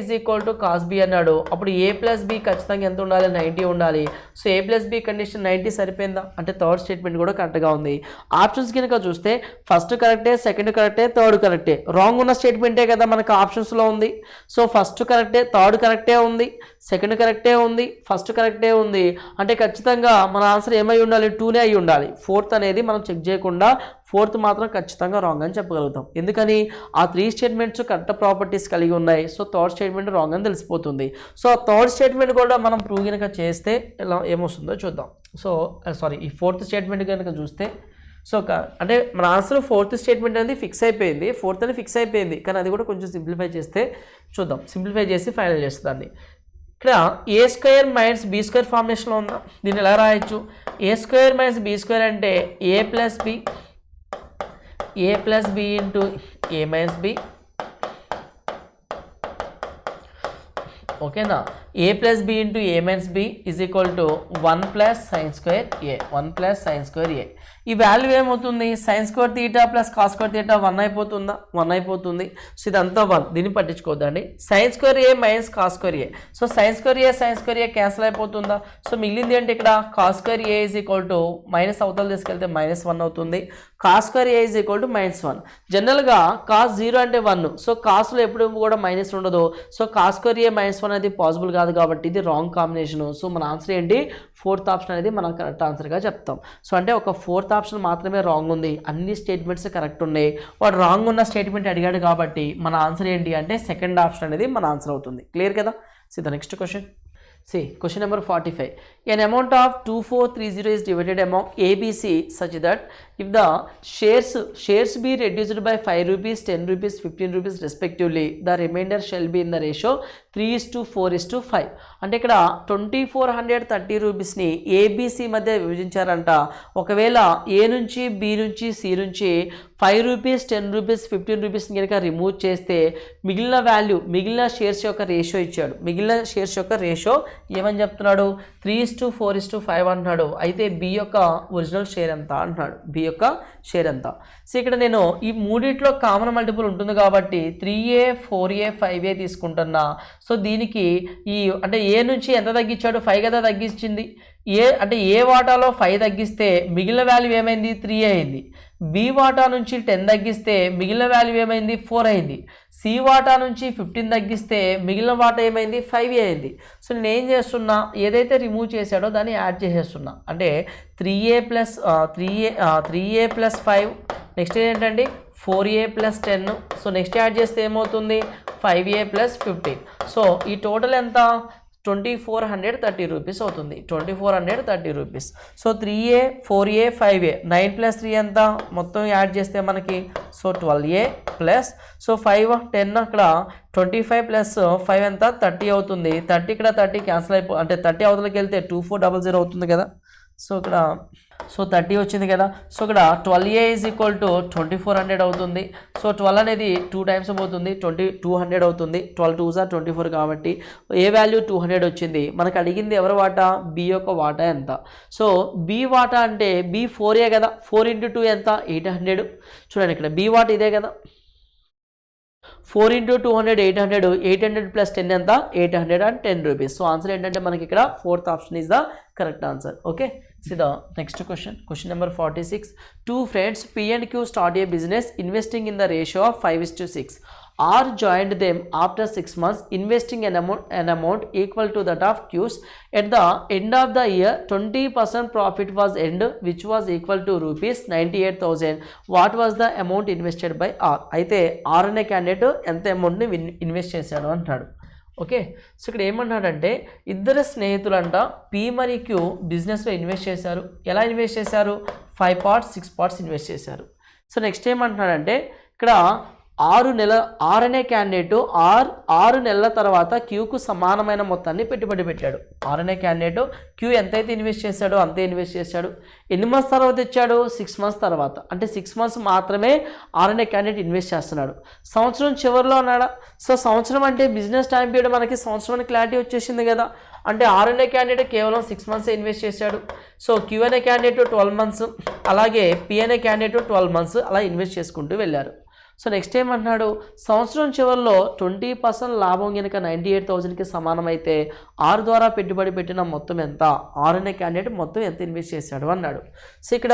Speaker 1: = cos b అన్నాడు. అప్పుడు a + b ఖచ్చితంగా ఎంత ఉండాలి 90 ఉండాలి. సో a + b కండిషన్ 90 సరిపోయిందా అంటే థర్డ్ స్టేట్మెంట్ కూడా కరెక్ట్గా ఉంది. ఆప్షన్స్ కనుక చూస్తే ఫస్ట్ కరెక్టే, సెకండ్ కరెక్టే, థర్డ్ కరెక్టే. రాంగ్ ఉన్న స్టేట్మెంటే కదా మనకు ఆప్షన్స్లో ఉంది. సో ఫస్ట్ కరెక్టే, థర్డ్ కరెక్టే ఉంది, సెకండ్ కరెక్టే ఉంది, ఫస్ట్ కరెక్టే ఉంది. అంటే ఖచ్చితంగా మన ఆన్సర్ ఏమై ఉండాలి 2నే అయి ఉండాలి. 4th అనేది మనం చెక్ చేయకుండా ఫోర్త్ మాత్రం ఖచ్చితంగా రాంగ్ అని చెప్పగలుగుతాం. ఎందుకని ఆ 3 స్టేట్మెంట్స్ కరెక్ట్ ప్రాపర్టీస్ కలిగి ఉన్నాయి. సో థర్డ్ స్టేట్మెంట్ రాంగ్ అని తెలిసిపోతుంది. సో ఆ థర్డ్ స్టేట్మెంట్ కూడా మనం ప్రూవ్ కనుక చేస్తే ఎలా ఏమొస్తుందో చూద్దాం. సో సారీ, ఈ ఫోర్త్ స్టేట్మెంట్ కనుక చూస్తే సో అంటే మన ఆన్సర్ ఫోర్త్ స్టేట్మెంట్ అనేది ఫిక్స్ అయిపోయింది, ఫోర్త్ అనేది ఫిక్స్ అయిపోయింది, కానీ అది కూడా కొంచెం సింప్లిఫై చేస్తే చూద్దాం. సింప్లిఫై చేసి ఫైనల్ చేస్తుందాన్ని. ఇక్కడ a square minus b square ఫార్మేషన్లో ఉందా, దీన్ని ఎలా రాయొచ్చు? A square minus b square అంటే a plus b into a minus b, ఓకేనా? A plus b into a minus b is equal to 1 plus sine square a, 1 plus sine square a. ఈ value ఏమవుతుంది? Sine square theta plus cos square theta 1 అయిపోతుందా? 1 అయిపోతుంది. So ఇదంతా 1, దీన్ని పట్టించుకోవద్దండి. Sine square ఏ minus cos square ఏ, so sign square ఏ cancel అయిపోతుందా? So మిగిలింది అంటే ఇక్కడ cos square A is equal to minus అవతల తీసుకెళ్తే -1 అవుతుంది. Cos square A is equal to -1. జనరల్గా కాస్ 0 అంటే 1, సో కాస్లో ఎప్పుడు కూడా మైనస్ ఉండదు. సో కాస్ స్క్వేర్ ఏ -1 అనేది పాసిబుల్ కాదు కాబట్టి ఇది రాంగ్ కాంబినేషన్. సో మన ఆన్సర్ ఏంటి? ఫోర్త్ ఆప్షన్ అనేది మనం కరెక్ట్ ఆన్సర్గా చెప్తాం. సో అంటే ఒక ఫోర్త్ ఆప్షన్ మాత్రమే రాంగ్ ఉంది, అన్ని స్టేట్మెంట్స్ కరెక్ట్ ఉన్నాయి. వాడు రాంగ్ ఉన్న స్టేట్మెంట్ అడిగాడు కాబట్టి మన ఆన్సర్ ఏంటి అంటే సెకండ్ ఆప్షన్ అనేది మన ఆన్సర్ అవుతుంది. క్లియర్ కదా? So the next question. See, question number 45. An amount of 2430 is divided among ABC such that if the shares be reduced by 5 rupees, 10 rupees, 15 rupees respectively, the remainder shall be in the ratio 3:4:5. అంటే ఇక్కడ 2430 రూపీస్ని ABC మధ్య విభజించారంట. ఒకవేళ ఏ నుంచి B నుంచి C నుంచి 5 rupees, 10 rupees, 15 రూపీస్ని కనుక remove చేస్తే మిగిలిన వాల్యూ, మిగిలిన షేర్స్ యొక్క రేషియో ఇచ్చాడు. మిగిలిన షేర్స్ యొక్క రేషియో ఏమని చెప్తున్నాడు? 3:4:5 అంటున్నాడు. అయితే బి యొక్క ఒరిజినల్ షేర్ ఎంత అంటున్నాడు? బి యొక్క షేర్ ఎంత? సో ఇక్కడ నేను ఈ మూడిట్లో కామన్ మల్టిపుల్ ఉంటుంది కాబట్టి 3A, 4A, 5A తీసుకుంటున్నా. సో దీనికి ఈ అంటే ఏ నుంచి ఎంత తగ్గించాడు? 5 కదా తగ్గించింది. ఏ వాటాలో 5 తగ్గిస్తే మిగిలిన వాల్యూ ఏమైంది? 3 అయింది. బి వాటా నుంచి 10 తగ్గిస్తే మిగిలిన వాల్యూ ఏమైంది? 4 అయింది. సి వాటా నుంచి 15 తగ్గిస్తే మిగిలిన వాటా ఏమైంది? 5 అయింది. సో నేను ఏం చేస్తున్నా? ఏదైతే రిమూవ్ చేశాడో దాన్ని యాడ్ చేసేస్తున్నా. అంటే 3A ప్లస్ 5, నెక్స్ట్ ఏంటంటే 4A plus 10. So next add చేస్తే ఏమవుతుంది? 5A plus 15. సో ఈ టోటల్ ఎంత? 2430 రూపీస్ అవుతుంది. 2430 rupees. So 3A, 4A, 5A, 9 plus 3 ఎంత? మొత్తం యాడ్ చేస్తే మనకి సో 12A ప్లస్ సో 5, 10 అక్కడ 25 ప్లస్ 5 ఎంత? 30 అవుతుంది. 30 ఇక్కడ 30 క్యాన్సిల్ అంటే 30 అవతలకి వెళ్తే 2400 అవుతుంది కదా. సో ఇక్కడ 30 వచ్చింది కదా. సో ఇక్కడ 12A ఈజ్ ఈక్వల్ టు 2400 అవుతుంది. సో 12 అనేది 2 టైమ్స్ పోతుంది, 200 అవుతుంది. 12 2s are 24 కాబట్టి ఏ వాల్యూ 200 వచ్చింది. మనకు అడిగింది ఎవరి వాటా? బి యొక్క వాటా ఎంత? సో బి వాటా అంటే బి 4A కదా. 4 × 2 ఎంత? 800. చూడండి ఇక్కడ బి వాటా ఇదే కదా. 4 × 200 800, 800 ప్లస్ 10 ఎంత? 810 రూపీస్. సో ఆన్సర్ ఏంటంటే మనకి ఇక్కడ fourth option is the correct answer. Okay, see the next question. Question number 46. Two friends P and Q start a business investing in the ratio of 5:6. R joined them after 6 months investing an amount equal to that of Q's. At the end of the year 20% profit was earned which was equal to rupees 98,000. What was the amount invested by R? అయితే R అనే candidate ఎంత అమౌంట్ని invest చేశాడు అంటాడు. Okay, so ఇక్కడ ఏమన్నాడంటే ఇద్దరు స్నేహితులంట P మరియు క్యూ బిజినెస్లో ఇన్వెస్ట్ చేశారు. ఎలా ఇన్వెస్ట్ చేశారు? 5 parts 6 parts ఇన్వెస్ట్ చేశారు. సో నెక్స్ట్ ఏమంటున్నాడంటే ఇక్కడ 6 అనే క్యాండిడేట్ 6 నెలల తర్వాత క్యూకు సమానమైన మొత్తాన్ని పెట్టుబడి పెట్టాడు. 6 అనే క్యాండిడేట్ క్యూ ఎంతైతే ఇన్వెస్ట్ చేశాడో అంతే ఇన్వెస్ట్ చేశాడు. ఎన్ని మంత్స్ తర్వాత ఇచ్చాడు? 6 months తర్వాత. అంటే 6 months మాత్రమే 6 అనే క్యాండిడేట్ ఇన్వెస్ట్ చేస్తున్నాడు. సంవత్సరం చివరిలో ఉన్నాడా? సో సంవత్సరం అంటే బిజినెస్ టైం పీరియడ్ మనకి సంవత్సరం క్లారిటీ వచ్చేసింది కదా. అంటే 6 అనే క్యాండిడేట్ కేవలం 6 months ఇన్వెస్ట్ చేశాడు. సో క్యూ అనే క్యాండిడేట్ 12 months, అలాగే పి అనే క్యాండిడేట్ 12 months అలా ఇన్వెస్ట్ చేసుకుంటూ వెళ్ళారు. సో నెక్స్ట్ ఏమంటున్నాడు? సంవత్సరం చివరిలో 20% లాభం కనుక 98,000కి సమానమైతే 6 ద్వారా పెట్టుబడి పెట్టిన మొత్తం ఎంత? 6 అనే క్యాండిడేట్ మొత్తం ఎంత ఇన్వెస్ట్ చేశాడు అన్నాడు. సో ఇక్కడ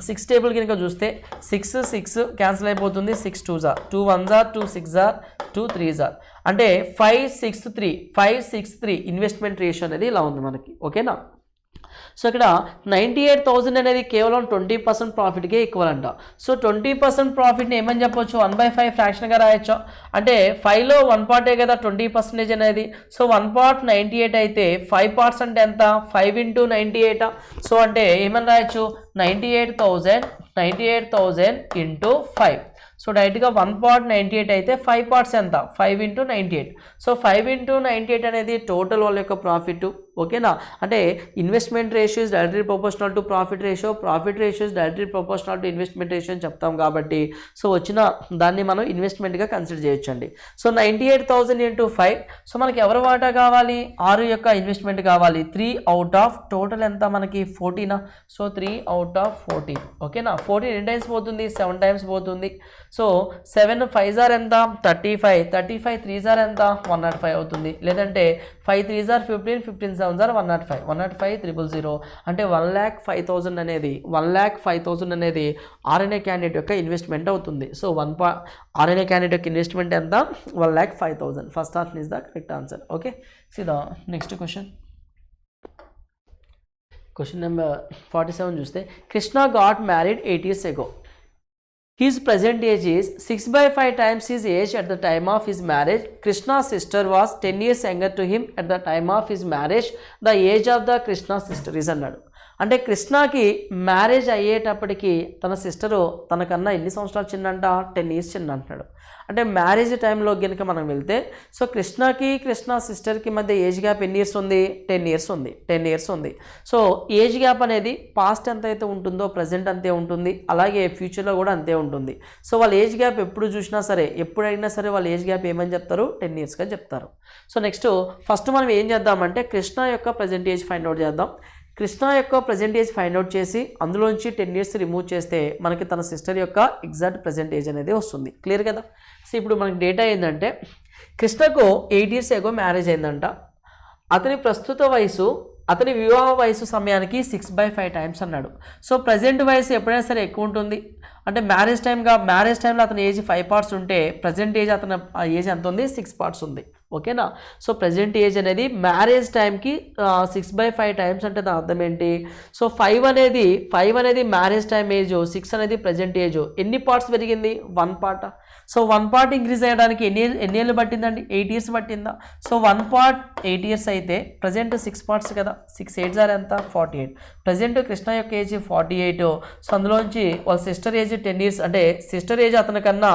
Speaker 1: 6 టేబుల్ కనుక చూస్తే 6 క్యాన్సిల్ అయిపోతుంది. 6 2s are 2 1s are 2 6s are 2 3s are అంటే 5 6 3 ఇన్వెస్ట్మెంట్ రేషియో అనేది ఇలా ఉంది మనకి. ఓకేనా? సో ఇక్కడ 98,000 అనేది కేవలం 20% ప్రాఫిట్కే ఈక్వల్ అంట. సో 20% ప్రాఫిట్ని ఏమని చెప్పొచ్చు, 1/5 ఫ్రాక్షన్గా రాయొచ్చు. అంటే 5లో 1 పార్టే కదా 20% అనేది. సో 1 పార్ట్ 98 అయితే 5 పార్ట్స్ అంటే ఎంత, 5 × 98. సో అంటే ఏమని రాయొచ్చు, 98,000 × 5. సో డైరెక్ట్గా 1 పార్ట్ 98 అయితే 5 పార్ట్స్ ఎంత, 5 × 98. సో 5 × 98 అనేది టోటల్ వాళ్ళ యొక్క ప్రాఫిట్. ఓకేనా, అంటే investment ratio is directly proportional to profit ratio, profit ratio is directly proportional to investment ratio అని చెప్తాం కాబట్టి సో వచ్చిన దాన్ని మనం ఇన్వెస్ట్మెంట్గా కన్సిడర్ చేయొచ్చండి. సో 98,000 × 5. సో మనకి ఎవరి వాటా కావాలి, 6 యొక్క ఇన్వెస్ట్మెంట్ కావాలి. 3 అవుట్ ఆఫ్ టోటల్ ఎంత మనకి 14. So 3 out of 14. ఓకేనా, 14 ఎన్ని టైమ్స్ పోతుంది, 7 టైమ్స్ పోతుంది. సో 7 5s ఎంత, 35, 35 3s ఎంత, 105 అవుతుంది. లేదంటే 5 3s 15, 15 7s 105, 105,000 అంటే 1,05,000 అనేది 1,05,000 అనేది RNA క్యాండిడేట్ యొక్క ఇన్వెస్ట్మెంట్ అవుతుంది. సో RNA క్యాండిడేట్ యొక్క ఇన్వెస్ట్మెంట్ ఎంత, 1,05,000. First option is the correct answer. Okay, see the next question. Question number 47 చూస్తే, Krishna got married 8 years ago. His present age is 6/5 times his age at the time of his marriage. Krishna's sister was 10 years younger to him at the time of his marriage. The age of the Krishna's sister is అన్నాడు. అంటే కృష్ణకి marriage అయ్యేటప్పటికి తన sister తనకన్నా ఎన్ని సంవత్సరాలు చిన్నంట, 10 years చిన్న అంటున్నాడు. అంటే మ్యారేజ్ టైంలో కనుక మనం వెళ్తే సో కృష్ణ సిస్టర్కి మధ్య ఏజ్ గ్యాప్ ఎన్ని ఇయర్స్ ఉంది, 10 years ఉంది. 10 years ఉంది. సో ఏజ్ గ్యాప్ అనేది పాస్ట్ ఎంత అయితే ఉంటుందో ప్రజెంట్ అంతే ఉంటుంది, అలాగే ఫ్యూచర్లో కూడా అంతే ఉంటుంది. సో వాళ్ళ ఏజ్ గ్యాప్ ఎప్పుడు చూసినా సరే, ఎప్పుడైనా సరే వాళ్ళ ఏజ్ గ్యాప్ ఏమని చెప్తారు, 10 yearsగా చెప్తారు. సో నెక్స్ట్ ఫస్ట్ మనం ఏం చేద్దామంటే కృష్ణ యొక్క ప్రజెంట్ ఏజ్ ఫైండ్ అవుట్ చేద్దాం. కృష్ణ యొక్క ప్రజెంట్ ఏజ్ ఫైండ్ అవుట్ చేసి అందులోంచి 10 years రిమూవ్ చేస్తే మనకి తన సిస్టర్ యొక్క ఎగ్జాక్ట్ ప్రజెంట్ ఏజ్ అనేది వస్తుంది. క్లియర్ కదా. సో ఇప్పుడు మనకి డేటా ఏంటంటే కృష్ణకు 8 years ago మ్యారేజ్ అయిందంట. అతని ప్రస్తుత వయసు, అతని వివాహ వయసు సమయానికి 6/5 times అన్నాడు. సో ప్రజెంట్ వయసు ఎప్పుడైనా సరే ఎక్కువ ఉంటుంది. అంటే మ్యారేజ్ టైంలో అతని ఏజ్ 5 parts ఉంటే ప్రజెంట్ ఏజ్ అతని ఏజ్ ఎంత ఉంది, 6 parts ఉంది. ఓకేనా. సో ప్రజెంట్ ఏజ్ అనేది మ్యారేజ్ టైంకి 6/5 times అంటే దాని అర్థం ఏంటి, సో 5 అనేది మ్యారేజ్ టైం ఏజ్, 6 అనేది ప్రజెంట్ ఏజ్. ఎన్ని పార్ట్స్ పెరిగింది, 1 part. సో 1 part ఇంక్రీజ్ అయ్యడానికి ఎన్ని ఏళ్ళు పట్టిందండి, 8 years పట్టిందా. సో 1 part 8 years అయితే ప్రజెంట్ 6 parts కదా, 6 8s ఎంత, 48. ప్రజెంట్ కృష్ణ యొక్క ఏజ్ 48. సో అందులోంచి వాళ్ళ సిస్టర్ ఏజ్ 10 years, అంటే సిస్టర్ అతనికన్నా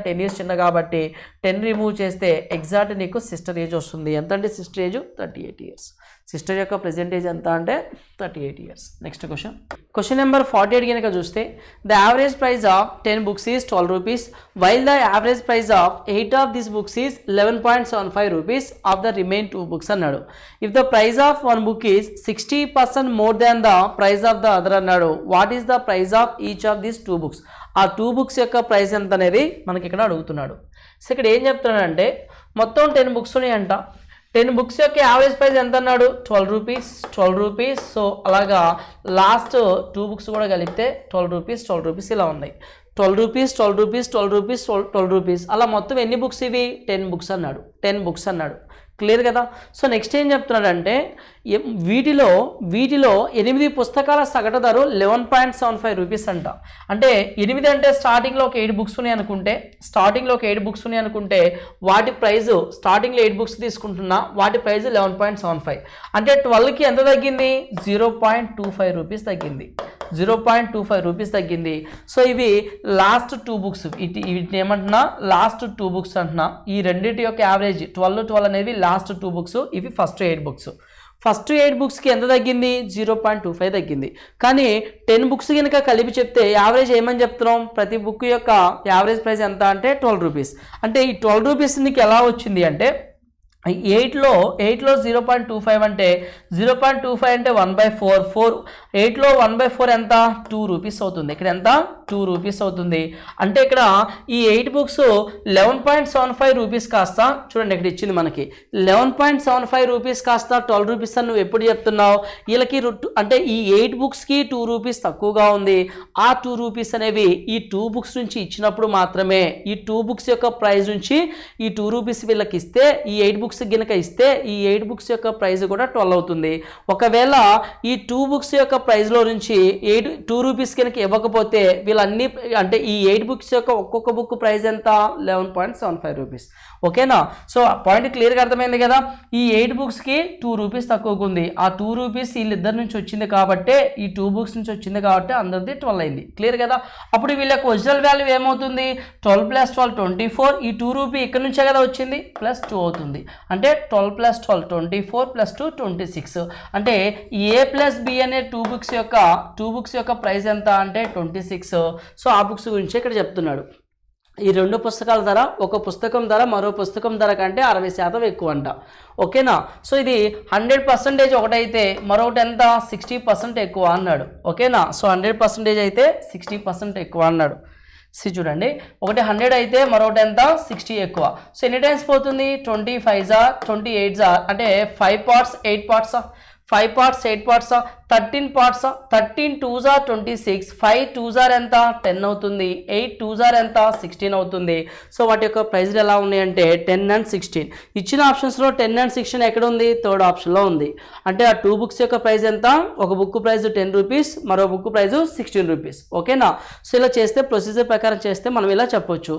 Speaker 1: 10 years చిన్న కాబట్టి 10 రిమూవ్ చేస్తే ఎగ్జాక్ట్ నీకు సిస్టర్ ఏజ్ వస్తుంది. ఎంత అంటే సిస్టర్ ఏజ్ 38 years. సిస్టర్ యొక్క ప్రెజెంట్ ఏజ్ ఎంత అంటే 38 years. నెక్స్ట్ క్వశ్చన్ నెంబర్ 48 కనుక చూస్తే, the average price of 10 books is 12 rupees, while the average price of 8 of these books is 11.75 rupees of the remain 2 books అన్నాడు. If the price of 1 book is 60% more than the price of the other అన్నాడు. What is the price of each of these 2 books? ఆ 2 books యొక్క price ఎంత అనేది మనకి ఇక్కడ అడుగుతున్నాడు. So ఇక్కడ ఏం చెప్తున్నాడంటే మొత్తం 10 books ఉన్నాయంట. 10 books యొక్క యావరేజ్ ప్రైస్ ఎంత అన్నాడు, 12 rupees. సో అలాగా లాస్ట్ 2 books కూడా కలిపితే 12 rupees ఇలా ఉన్నాయి. 12 rupees అలా మొత్తం ఎన్ని బుక్స్ ఇవి, 10 books అన్నాడు. 10 books అన్నాడు. క్లియర్ కదా. సో నెక్స్ట్ ఏం చెప్తున్నాడంటే వీటిలో 8 పుస్తకాల సగటు ధర 11.75 rupees అంట. అంటే 8 అంటే స్టార్టింగ్లో ఒక 8 books ఉన్నాయి అనుకుంటే వాటి ప్రైస్ స్టార్టింగ్లో 8 books తీసుకుంటున్నా వాటి ప్రైస్ 11.75. అంటే 12కి ఎంత తగ్గింది, 0.25 rupees తగ్గింది. 0.25 rupees తగ్గింది. సో ఇవి లాస్ట్ 2 books, వీటిని ఏమంటున్నా లాస్ట్ 2 books అంటున్నా. ఈ రెండింటి యొక్క యావరేజ్ 12 అనేవి లాస్ట్ 2 books, ఇవి ఫస్ట్ 8 books. ఫస్ట్ 8 booksకి ఎంత తగ్గింది, 0.25 తగ్గింది. కానీ 10 books కనుక కలిపి చెప్తే యావరేజ్ ఏమని చెప్తున్నాం, ప్రతి బుక్ యొక్క యావరేజ్ ప్రైస్ ఎంత అంటే 12 rupees. అంటే ఈ 12 rupees నీకు ఎలా వచ్చింది అంటే 8లో 0.25 అంటే 0.25 అంటే 1/4. 8లో 1/4 ఎంత, 2 rupees అవుతుంది. ఇక్కడ ఎంత, 2 rupees అవుతుంది. అంటే ఇక్కడ ఈ 8 books 11.75 rupees కాస్త చూడండి ఇక్కడ ఇచ్చింది మనకి 11.75 rupees కాస్త 12 rupees అని నువ్వు ఎప్పుడు చెప్తున్నావు. వీళ్ళకి అంటే ఈ 8 booksకి 2 rupees తక్కువగా ఉంది. ఆ 2 rupees అనేవి ఈ 2 books నుంచి ఇచ్చినప్పుడు మాత్రమే, ఈ 2 books యొక్క ప్రైస్ నుంచి ఈ 2 rupees వీళ్ళకి ఇస్తే ఈ 8 books బుక్స్ గినక ఇస్తే ఈ 8 బుక్స్ యొక్క ప్రైస్ కూడా 12 అవుతుంది. ఒకవేళ ఈ 2 బుక్స్ యొక్క ప్రైస్లో నుంచి 2 రూపీస్ కనుక ఇవ్వకపోతే వీళ్ళన్నీ అంటే ఈ 8 బుక్స్ యొక్క ఒక్కొక్క బుక్ ప్రైస్ ఎంత 11.75 రూపీస్. ఓకేనా? సో పాయింట్ క్లియర్గా అర్థమైంది కదా. ఈ 8 బుక్స్కి 2 రూపీస్ తక్కువగా ఉంది. ఆ 2 రూపీస్ వీళ్ళిద్దరి నుంచి వచ్చింది కాబట్టి ఈ 2 బుక్స్ నుంచి వచ్చింది కాబట్టి అందరిది 12 అయింది. క్లియర్ కదా. అప్పుడు వీళ్ళ యొక్క ఒరిజినల్ వాల్యూ ఏమవుతుంది? 12 + 12 24. ఈ 2 రూపీ ఇక్కడ నుంచే కదా వచ్చింది, +2 అవుతుంది. అంటే 12 + 12 24 + 2 26. అంటే A + B అనే 2 బుక్స్ యొక్క ప్రైస్ ఎంత అంటే 26. సో ఆ బుక్స్ గురించి ఇక్కడ చెప్తున్నాడు. ఈ 2 పుస్తకాల ధర ఒక పుస్తకం ధర మరో పుస్తకం ధర కంటే 60% ఎక్కువ అంట. ఓకేనా? సో ఇది 100% ఒకటైతే మరొకటి ఎంత 60% ఎక్కువ అన్నాడు. ఓకేనా? సో 100% అయితే 60% ఎక్కువ అన్నాడు. చూడండి, ఒకటి 100 అయితే మరొకటి ఎంత 60 ఎక్కువ. సో ఎన్ని టైమ్స్ పోతుంది? 25 28 అంటే 5 parts 8 parts 5 parts 8 parts 13 parts 13 2s 26 5 2s ఎంత 10 అవుతుంది. 8 2s ఎంత 16 అవుతుంది. సో వాటి యొక్క ప్రైజ్లు ఎలా ఉన్నాయంటే 10 and 16. ఇచ్చిన ఆప్షన్స్లో 10 and 16 ఎక్కడ ఉంది? థర్డ్ ఆప్షన్లో ఉంది. అంటే ఆ 2 బుక్స్ యొక్క ప్రైస్ ఎంత? ఒక బుక్ ప్రైస్ 10 రూపీస్, మరో బుక్ ప్రైస్ 16 రూపీస్. ఓకేనా? సో ఇలా చేస్తే ప్రొసీజర్ ప్రకారం చేస్తే మనం ఇలా చెప్పొచ్చు.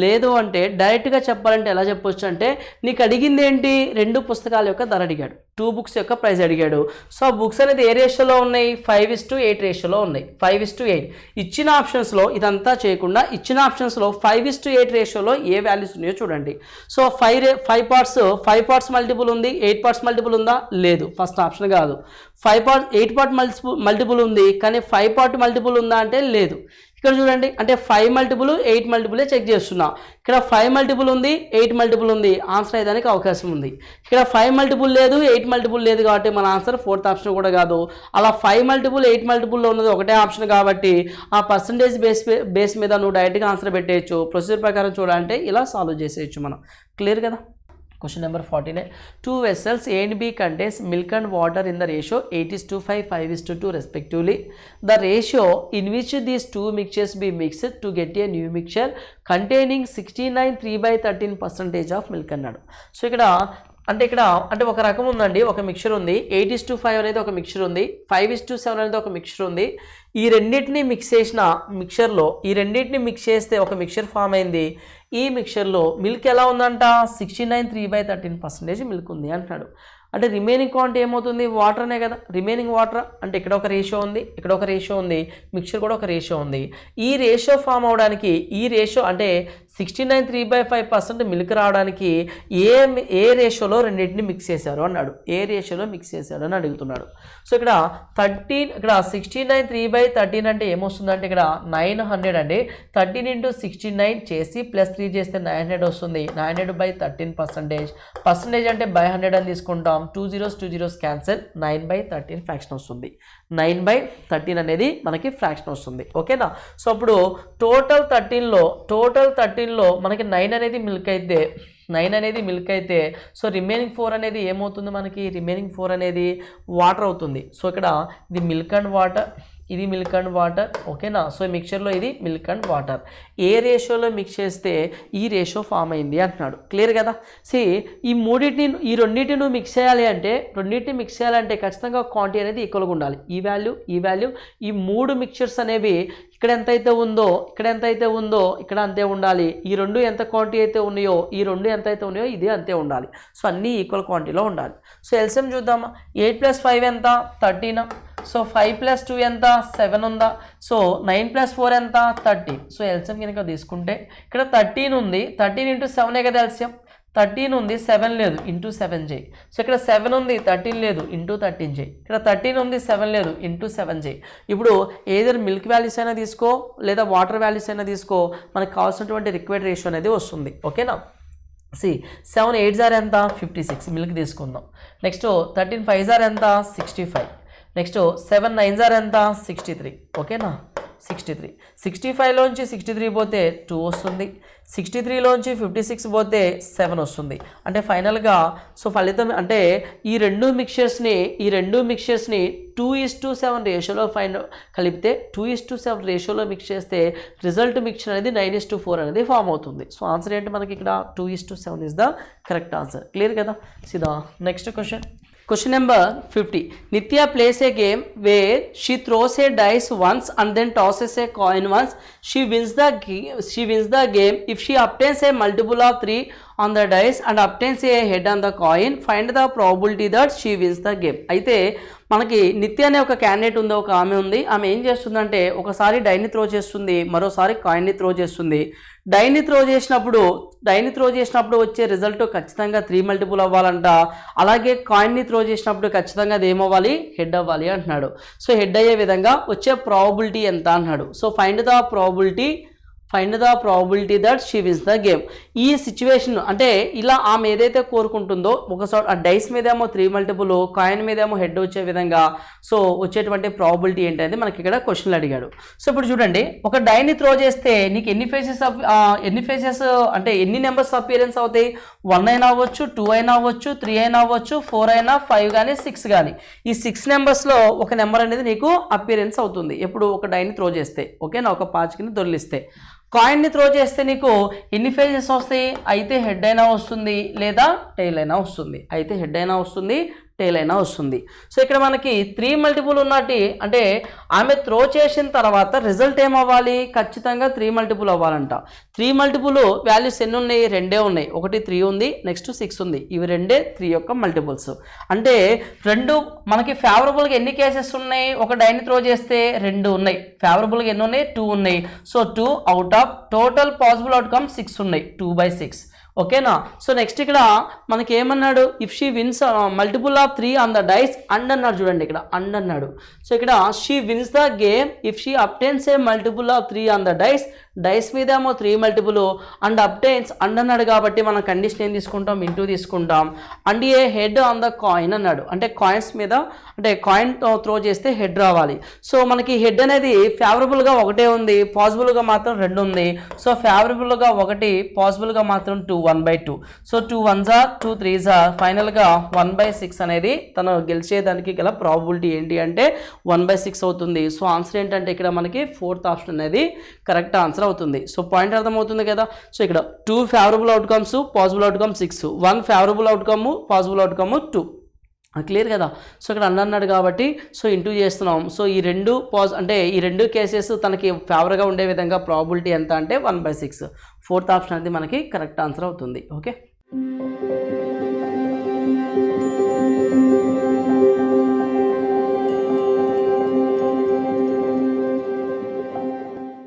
Speaker 1: లేదు అంటే డైరెక్ట్గా చెప్పాలంటే ఎలా చెప్పొచ్చు అంటే నీకు అడిగింది ఏంటి? 2 పుస్తకాల యొక్క ధర అడిగాడు, 2 బుక్స్ యొక్క ప్రైస్ అడిగాడు. సో ఆ బుక్స్ అనేది ఏ రేషియోలో ఉన్నాయి? 5:8 రేషియోలో ఉన్నాయి. 5:8 ఇచ్చిన ఆప్షన్స్లో ఇదంతా చేయకుండా ఇచ్చిన ఆప్షన్స్లో 5:8 రేషియోలో ఏ వాల్యూస్ ఉన్నాయో చూడండి. సో 5 పార్ట్స్ మల్టిపుల్ ఉంది, 8 పార్ట్స్ మల్టిపుల్ ఉందా? లేదు, ఫస్ట్ ఆప్షన్ కాదు. 8 పార్ట్ మల్టిపుల్ ఉంది కానీ 5 పార్ట్ మల్టిపుల్ ఉందా అంటే లేదు. ఇక్కడ చూడండి, అంటే 5 మల్టిపుల్ 8 మల్టిపులే చెక్ చేస్తున్నా. ఇక్కడ 5 మల్టిపుల్ ఉంది, 8 మల్టిపుల్ ఉంది, ఆన్సర్ అయ్యేదానికి అవకాశం ఉంది. ఇక్కడ 5 మల్టిపుల్ లేదు, 8 మల్టిపుల్ లేదు కాబట్టి మన ఆన్సర్ 4th ఆప్షన్ కూడా కాదు. అలా 5 మల్టిపుల్ 8 మల్టిపుల్లో ఉన్నది ఒకటే ఆప్షన్ కాబట్టి ఆ పర్సంటేజ్ బేస్ మీద నువ్వు డైరెక్ట్గా ఆన్సర్ పెట్టేయచ్చు. ప్రొసీజర్ ప్రకారం చూడాలంటే ఇలా సాల్వ్ చేసేయచ్చు మనం. క్లియర్ కదా. Question number 49. 2 vessels A and B contains milk and water in the ratio 8:5, 5:2 respectively. The ratio in which these two mixtures be mixed to get a new mixture containing 69 3/13% of milk అన్నాడు. So ఇక్కడ ఒక రకం ఉందండి, ఒక mixture ఉంది. 8:5 అనేది ఒక mixture ఉంది, 5:7 అనేది ఒక మిక్చర్ ఉంది. ఈ రెండింటిని మిక్స్ చేసిన మిక్చర్లో ఈ రెండింటిని మిక్స్ చేస్తే ఒక మిక్చర్ ఫామ్ అయింది. ఈ మిక్చర్లో మిల్క్ ఎలా ఉందంట? 69 3/13% మిల్క్ ఉంది అంటున్నాడు. అంటే రిమైనింగ్ క్వాంటిటీ ఏమవుతుంది? వాటర్ అనే కదా. రిమైనింగ్ వాటర్ అంటే ఇక్కడ ఒక రేషియో ఉంది, ఇక్కడ ఒక రేషియో ఉంది, మిక్చర్ కూడా ఒక రేషియో ఉంది. ఈ రేషియో ఫామ్ అవడానికి ఈ రేషియో అంటే 69 3/5% మిల్క్ రావడానికి ఏ రేషియోలో రెండింటిని మిక్స్ చేశారు అన్నాడు. ఏ రేషియోలో మిక్స్ చేశారు అని అడుగుతున్నాడు. సో ఇక్కడ 69 3/13 అంటే ఏమొస్తుందంటే ఇక్కడ 900 అండి. 13 × 69 చేసి +3 చేస్తే 900 వస్తుంది. 900/13%. పర్సంటేజ్ అంటే by 100 అని తీసుకుంటాం. 2 zeros క్యాన్సిల్. 9/13 ఫ్రాక్షన్ వస్తుంది. 9/13 అనేది మనకి ఫ్రాక్షన్ వస్తుంది. ఓకేనా? సో అప్పుడు టోటల్ 13లో మనకి 9 అనేది మిల్క్ అయితే సో రిమైనింగ్ 4 అనేది ఏమవుతుంది మనకి? రిమైనింగ్ 4 అనేది వాటర్ అవుతుంది. సో ఇక్కడ ఇది మిల్క్ అండ్ వాటర్, ఇది మిల్క్ అండ్ వాటర్. ఓకేనా? సో ఈ మిక్చర్లో ఇది మిల్క్ అండ్ వాటర్ ఏ రేషియోలో మిక్స్ చేస్తే ఈ రేషియో ఫామ్ అయింది అంటున్నాడు. క్లియర్ కదా. ఈ రెండింటిని నువ్వు మిక్స్ చేయాలి అంటే ఖచ్చితంగా క్వాంటిటీ అనేది ఈక్వల్గా ఉండాలి. ఈ వాల్యూ ఈ 3 మిక్చర్స్ అనేవి ఇక్కడ ఎంతైతే ఉందో ఇక్కడ అంతే ఉండాలి. ఈ రెండు ఎంత క్వాంటిటీ అయితే ఉన్నాయో ఇది అంతే ఉండాలి. సో అన్నీ ఈక్వల్ క్వాంటిటీలో ఉండాలి. సో ఎల్సిఎం చూద్దామా. 8 + 5 ఎంత? 13. సో 5 + 2 ఎంత? 7 ఉందా? సో 9 + 4 ఎంత? 13. సో ఎల్సిఎం కనుక తీసుకుంటే ఇక్కడ 13 ఉంది, 13 × 7 కదా ఎల్సిఎం. 13 ఉంది, 7 లేదు, ఇంటూ 7 చేయి. సో ఇక్కడ 7 ఉంది, 13 లేదు, ఇంటూ 13 చేయి. ఇక్కడ 13 ఉంది, 7 లేదు, ఇంటూ 7 చేయి. ఇప్పుడు ఏదైనా మిల్క్ వాల్యూస్ అయినా తీసుకో లేదా వాటర్ వాల్యూస్ అయినా తీసుకో, మనకు కావాల్సినటువంటి రిక్వైర్డ్ రేషియో అనేది వస్తుంది. ఓకేనా? 7 8s ఎంత? 56 మిల్క్ తీసుకుందాం. నెక్స్ట్ 13 5s ఎంత? 65. నెక్స్ట్ 7 9s ఎంత? 63. ఓకేనా? 63, 65లోంచి 63 పోతే 2 వస్తుంది, 63లోంచి 56 పోతే 7 వస్తుంది. అంటే ఫైనల్గా సో ఫలితం అంటే ఈ రెండు మిక్చర్స్ని 2:7 రేషియోలో కలిపితే 2:7 రేషియోలో మిక్స్ చేస్తే రిజల్ట్ మిక్చర్ అనేది 9:4 అనేది ఫామ్ అవుతుంది. సో ఆన్సర్ ఏంటి మనకి ఇక్కడ 2:7 is the correct answer. Clear కదా? సిదా next question. Question number 50. Nitya plays a game where she throws a dice once and then tosses a coin once. She wins the game if she obtains a multiple of 3 on the dice and obtains a head on the coin. Find the probability that she wins the game. అయితే మనకి నిత్య అనే ఒక candidate ఉంది, ఒక ఆమె ఉంది. ఆమె ఏం చేస్తుందంటే ఒకసారి డైని త్రో చేస్తుంది, మరోసారి కాయిన్ని త్రో చేస్తుంది. డైని త్రో చేసినప్పుడు వచ్చే రిజల్ట్ ఖచ్చితంగా 3 మల్టిపుల్ అవ్వాలంట. అలాగే కాయిన్ని త్రో చేసినప్పుడు ఖచ్చితంగా అది ఏమవ్వాలి? హెడ్ అవ్వాలి అంటున్నాడు. సో హెడ్ అయ్యే విధంగా వచ్చే ప్రాబబిలిటీ ఎంత అన్నాడు. So find the probability that she wins the game. ఈ సిచ్యువేషన్ అంటే ఇలా ఆమె ఏదైతే కోరుకుంటుందో ఒకసారి ఆ డైస్ మీదేమో 3 మల్టిపుల్, కాయిన్ మీదేమో హెడ్ వచ్చే విధంగా సో వచ్చేటువంటి ప్రాబబిలిటీ ఏంటనేది మనకి ఇక్కడ క్వశ్చన్లు అడిగాడు. సో ఇప్పుడు చూడండి, ఒక డైని త్రో చేస్తే నీకు ఎన్ని ఫేసెస్ అంటే ఎన్ని నెంబర్స్ అపియరెన్స్ అవుతాయి? 1 అయినా అవ్వచ్చు, 2 అయినా అవ్వచ్చు, 3 అయినా అవ్వచ్చు, 4 అయినా, 5 కానీ 6 కానీ. ఈ 6 నెంబర్స్లో ఒక నెంబర్ అనేది నీకు అపియరెన్స్ అవుతుంది ఎప్పుడు ఒక డైని త్రో చేస్తే. ఓకేనా? ఒక పాచికని దొరిలిస్తే. కాయిన్ని త్రో చేస్తే నీకు ఎన్ని ఫేజెస్ వస్తాయి? అయితే హెడ్ అయినా వస్తుంది లేదా టైల్ అయినా వస్తుంది. టైల్ అయినా వస్తుంది. సో ఇక్కడ మనకి 3 మల్టిపుల్ ఉన్నట్టు అంటే ఆమె త్రో చేసిన తర్వాత రిజల్ట్ ఏమవ్వాలి? ఖచ్చితంగా 3 మల్టిపుల్ అవ్వాలంట. 3 మల్టిపుల్ వాల్యూస్ ఎన్ని ఉన్నాయి? 2 ఉన్నాయి. ఒకటి 3 ఉంది, నెక్స్ట్ 6 ఉంది. ఇవి 2 3 యొక్క మల్టిపుల్స్. అంటే 2 మనకి ఫేవరబుల్గా ఎన్ని కేసెస్ ఉన్నాయి? ఒక డైని త్రో చేస్తే 2 ఉన్నాయి. ఫేవరబుల్గా ఎన్ని ఉన్నాయి? 2 ఉన్నాయి. So 2 out of total possible outcome 6 ఉన్నాయి. 2/6. ఓకేనా? సో నెక్స్ట్ ఇక్కడ మనకి ఏమన్నాడు? If she wins multiple of 3 on the dice and అన్నాడు. చూడండి ఇక్కడ అండ్ అన్నాడు. సో ఇక్కడ she wins the game if she obtains a multiple of 3 on the dice మీద ఏమో 3 మల్టిపుల్ అండ్ అప్టైన్స్ అండ్ అన్నాడు కాబట్టి మనం కండిషన్ ఏం తీసుకుంటాం? ఇంటూ తీసుకుంటాం. And A head on the coin అన్నాడు. అంటే కాయిన్స్ మీద అంటే కాయిన్ త్రో చేస్తే హెడ్ రావాలి. సో మనకి హెడ్ అనేది ఫేవరబుల్గా 1 ఉంది, పాసిబుల్గా మాత్రం 2 ఉంది. సో ఫేవరబుల్గా 1, పాసిబుల్గా మాత్రం 2, 1/2. So 2 1s are 2 3s are ఫైనల్గా 1/6 అనేది తను గెలిచేదానికి గల ప్రాబబిలిటీ ఏంటి అంటే 1/6 అవుతుంది. సో ఆన్సర్ ఏంటంటే ఇక్కడ మనకి 4th ఆప్షన్ అనేది కరెక్ట్ ఆన్సర్ అవుతుంది. సో పాయింట్ అర్థమవుతుంది కదా? సో ఇక్కడ 2 favourable outcomes, possible outcome 6, 1 favourable outcome, possible outcome 2. Clear కదా? సో ఇక్కడ అన్నాడు కాబట్టి సో ఇంటూ చేస్తున్నాం. సో ఈ రెండు కేసెస్ తనకి ఫేవర్గా ఉండే విధంగా ప్రాబబిలిటీ ఎంత అంటే 1/6. 4th ఆప్షన్ అనేది మనకి కరెక్ట్ ఆన్సర్ అవుతుంది. ఓకే.